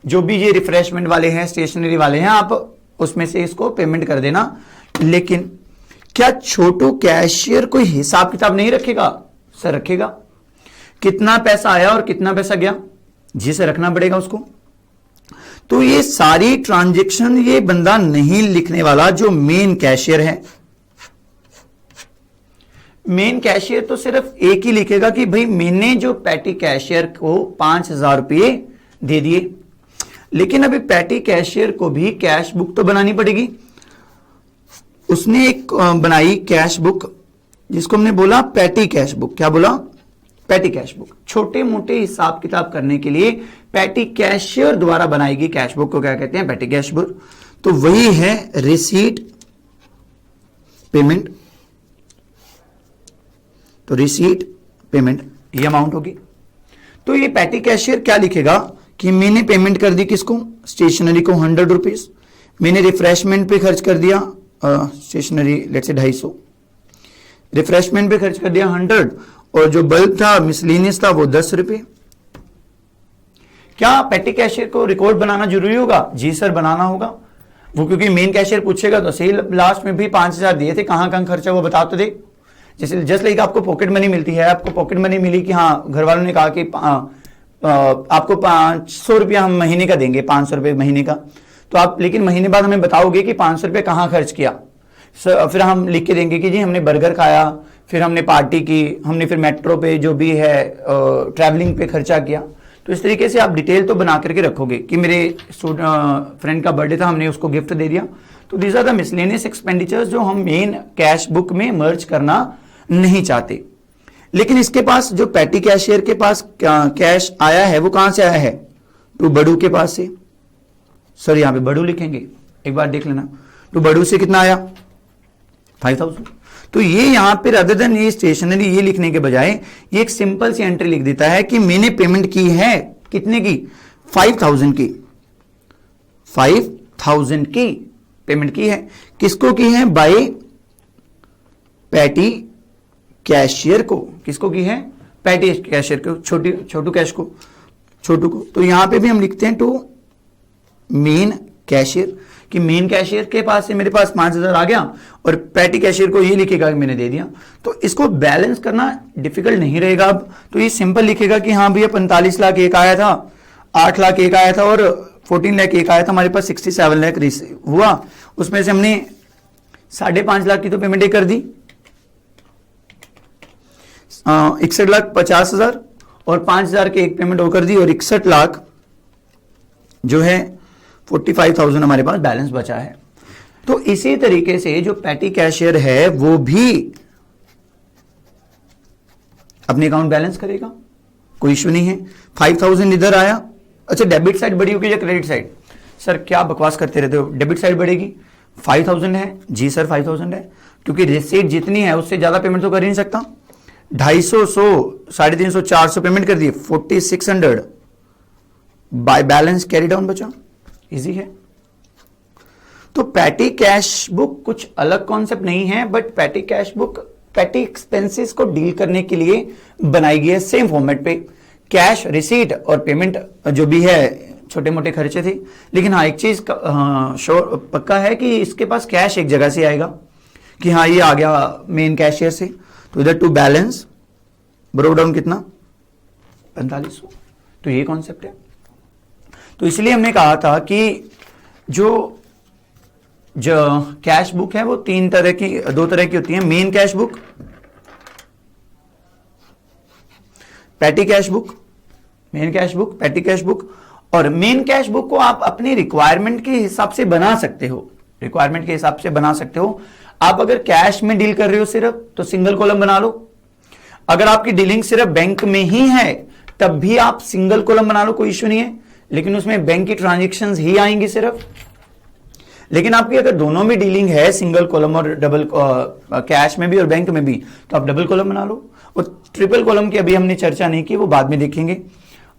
जो भी ये रिफ्रेशमेंट वाले हैं, स्टेशनरी वाले हैं, आप उसमें से इसको पेमेंट कर देना। लेकिन क्या छोटू कैशियर कोई हिसाब किताब नहीं रखेगा? सर रखेगा। कितना पैसा आया और कितना पैसा गया, जी से रखना पड़ेगा उसको। तो ये सारी ट्रांजैक्शन ये बंदा नहीं लिखने वाला जो मेन कैशियर है। मेन कैशियर तो सिर्फ एक ही लिखेगा कि भाई मैंने जो पैटी कैशियर को 5,000 रुपये दे दिए। लेकिन अभी पैटी कैशियर को भी कैश बुक तो बनानी पड़ेगी। उसने एक बनाई कैश बुक जिसको हमने बोला पैटी कैश बुक। क्या बोला? Patty cash book. छोटे मोटे हिसाब किताब करने के लिए पैटी कैशियर द्वारा बनाई गई कैश बुक को क्या कहते हैं? Patty cash book. तो वही है रिसीट पेमेंट। तो रिसीट पेमेंट ये अमाउंट होगी। तो ये पैटी कैशियर क्या लिखेगा कि मैंने पेमेंट कर दी किसको? स्टेशनरी को 100 रुपीज। मैंने रिफ्रेशमेंट पे खर्च कर दिया स्टेशनरी लेट्स से 250, रिफ्रेशमेंट पे खर्च कर दिया 100, और जो बल्ब था मिसलिनियस था वो 10 रुपए। क्या पैटी कैशियर को रिकॉर्ड बनाना जरूरी होगा? जी सर बनाना होगा। वो क्योंकि मेन कैशियर पूछेगा तो सही लास्ट में भी 5000 दिए थे, कहां कहां खर्चा वो बता तो दे। जैसे जस्ट लाइक आपको पॉकेट मनी मिलती है, आपको पॉकेट मनी मिली कि हाँ घर वालों ने कहा कि आपको 500 रुपया हम महीने का देंगे, 500 रुपये महीने का, तो आप लेकिन महीने बाद हमें बताओगे कि 500 रुपये कहाँ खर्च किया। फिर हम लिख के देंगे कि जी हमने बर्गर खाया, फिर हमने पार्टी की, हमने फिर मेट्रो पे जो भी है ट्रैवलिंग पे खर्चा किया। तो इस तरीके से आप डिटेल तो बना करके रखोगे कि मेरे फ्रेंड का बर्थडे था, हमने उसको गिफ्ट दे दिया। तो these are the miscellaneous expenditures जो हम मेन कैश बुक में मर्ज करना नहीं चाहते। लेकिन इसके पास जो पैटी कैशियर के पास कैश आया है वो कहां से आया है? टू बड़ू के पास से। सर यहां पे बड़ू लिखेंगे, एक बार देख लेना। टू बड़ू से कितना आया? 5000। तो ये यहां पे अदर देन ये स्टेशनरी ये लिखने के बजाय ये एक सिंपल सी एंट्री लिख देता है कि मैंने पेमेंट की है कितने की? 5000 की। 5000 की पेमेंट की है। किसको की है? बाय पैटी कैशियर को। किसको की है? पैटी कैशियर को, छोटू कैश को, छोटू को। तो यहां पे भी हम लिखते हैं टू मेन कैशियर कि मेन कैशियर के पास से मेरे पास 5000 आ गया, और पैटी कैशियर को ये लिखेगा कि मैंने दे दिया। तो इसको बैलेंस करना डिफिकल्ट नहीं रहेगा अब। तो ये सिंपल लिखेगा कि हाँ भैया 45 लाख एक आया था, 8 लाख एक आया था और 14 लाख एक आया था, हमारे पास 67 लाख रिसीव हुआ। उसमें से हमने 5.5 लाख की तो पेमेंट कर दी, 61,50,000 और 5,000 की एक पेमेंट वो कर दी, और 61 लाख जो है 45,000 हमारे पास बैलेंस बचा है। तो इसी तरीके से जो पैटी कैशियर है वो भी अपने अकाउंट बैलेंस करेगा, कोई इश्यू नहीं है। 5,000 इधर आया। अच्छा डेबिट साइड बड़ी होगी या क्रेडिट साइड? सर क्या बकवास करते रहते हो, डेबिट साइड बढ़ेगी। 5,000 है जी सर 5,000 है, क्योंकि रिसीट जितनी है उससे ज्यादा पेमेंट तो कर ही नहीं सकता। 250, 100, 350, 400 पेमेंट कर दिए, 4600 बाय बैलेंस कैरी डाउन बचा। इजी है। तो पैटी कैश बुक कुछ अलग कॉन्सेप्ट नहीं है, but petty cash book petty expenses को डील करने के लिए बनाई गई है सेम फॉर्मेट पे। कैश रिसीट और पेमेंट जो भी है छोटे मोटे खर्चे थे। लेकिन हाँ एक चीज श्योर पक्का है कि इसके पास कैश एक जगह से आएगा कि हाँ ये आ गया मेन कैशियर से। तो इधर टू बैलेंस ब्रोक डाउन कितना? 4500। तो ये कॉन्सेप्ट है। तो इसलिए हमने कहा था कि जो कैश बुक है वो दो तरह की होती है। Main cash book, patty cash book. Main cash book, patty cash book. और मेन कैश बुक को आप अपनी रिक्वायरमेंट के हिसाब से बना सकते हो, रिक्वायरमेंट के हिसाब से बना सकते हो। आप अगर कैश में डील कर रहे हो सिर्फ तो सिंगल कॉलम बना लो। अगर आपकी डीलिंग सिर्फ बैंक में ही है तब भी आप सिंगल कॉलम बना लो, कोई इश्यू नहीं है, लेकिन उसमें बैंक की ट्रांजैक्शंस ही आएंगी सिर्फ। लेकिन आपकी अगर दोनों में डीलिंग है, सिंगल कॉलम और डबल कैश में भी और बैंक में भी, तो आप डबल कॉलम बना लो। और ट्रिपल कॉलम की अभी हमने चर्चा नहीं की, वो बाद में देखेंगे।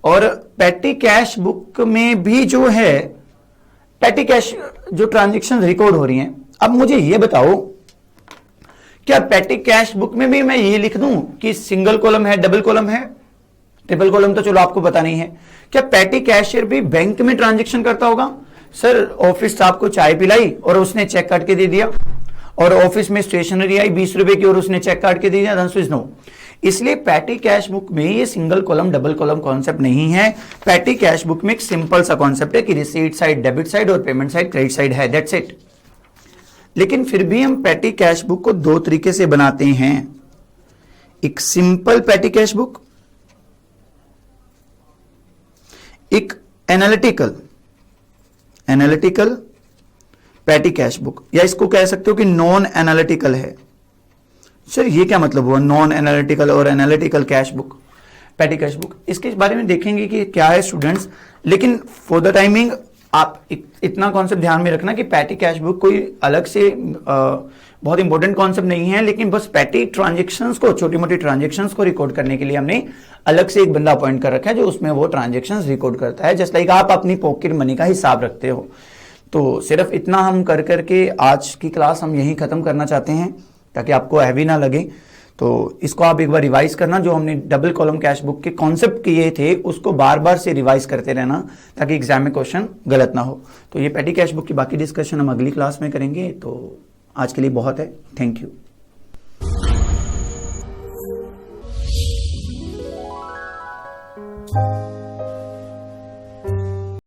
और पैटी कैश बुक में भी जो है पैटी कैश जो ट्रांजैक्शन रिकॉर्ड हो रही हैं। अब मुझे ये बताओ क्या पैटी कैश बुक में भी मैं ये लिख दूं कि सिंगल कॉलम है, डबल कॉलम है? ट्रिपल कॉलम तो चलो आपको पता नहीं है। क्या पैटी कैशियर भी बैंक में ट्रांजैक्शन करता होगा? सर ऑफिस स्टाफ को चाय पिलाई और उसने चेक काट के दे दिया, और ऑफिस में स्टेशनरी आई 20 रुपए की और उसने चेक काट के दे दिया, आंसर इज नो। इसलिए पैटी कैश बुक में ये single column double column concept नहीं है। पैटी कैश बुक में एक सिंपल सा कॉन्सेप्ट है कि रिसीट साइड डेबिट साइड और पेमेंट साइड क्रेडिट साइड है, दैट्स इट। लेकिन फिर भी हम पैटी कैश बुक को दो तरीके से बनाते हैं, एक सिंपल पैटी कैश बुक, एक एनालिटिकल पैटी कैश बुक, या इसको कह सकते हो कि नॉन एनालिटिकल है। सर ये क्या मतलब हुआ नॉन एनालिटिकल और analytical cash book, patty cash book? इसके बारे में देखेंगे कि क्या है स्टूडेंट्स, लेकिन फॉर द टाइमिंग आप इतना कॉन्सेप्ट ध्यान में रखना कि पैटी कैश बुक कोई अलग से बहुत इंपॉर्टेंट कॉन्सेप्ट नहीं है, लेकिन बस पैटी ट्रांजेक्शन्स को, छोटी मोटी ट्रांजेक्शन्स को रिकॉर्ड करने के लिए हमने अलग से एक बंदा अपॉइंट कर रखा है जो उसमें वो ट्रांजेक्शन्स रिकॉर्ड करता है, जस्ट लाइक आप अपनी पॉकेट मनी का हिसाब रखते हो। तो सिर्फ इतना हम कर करके आज की क्लास हम यहीं खत्म करना चाहते हैं ताकि आपको हैवी ना लगे। तो इसको आप एक बार रिवाइज करना, जो हमने डबल कॉलम कैश बुक के कॉन्सेप्ट किए थे उसको बार बार से रिवाइज करते रहना ताकि एग्जाम में क्वेश्चन गलत ना हो। तो ये पैटी कैश बुक की बाकी डिस्कशन हम अगली क्लास में करेंगे। तो आज के लिए बहुत है, थैंक यू।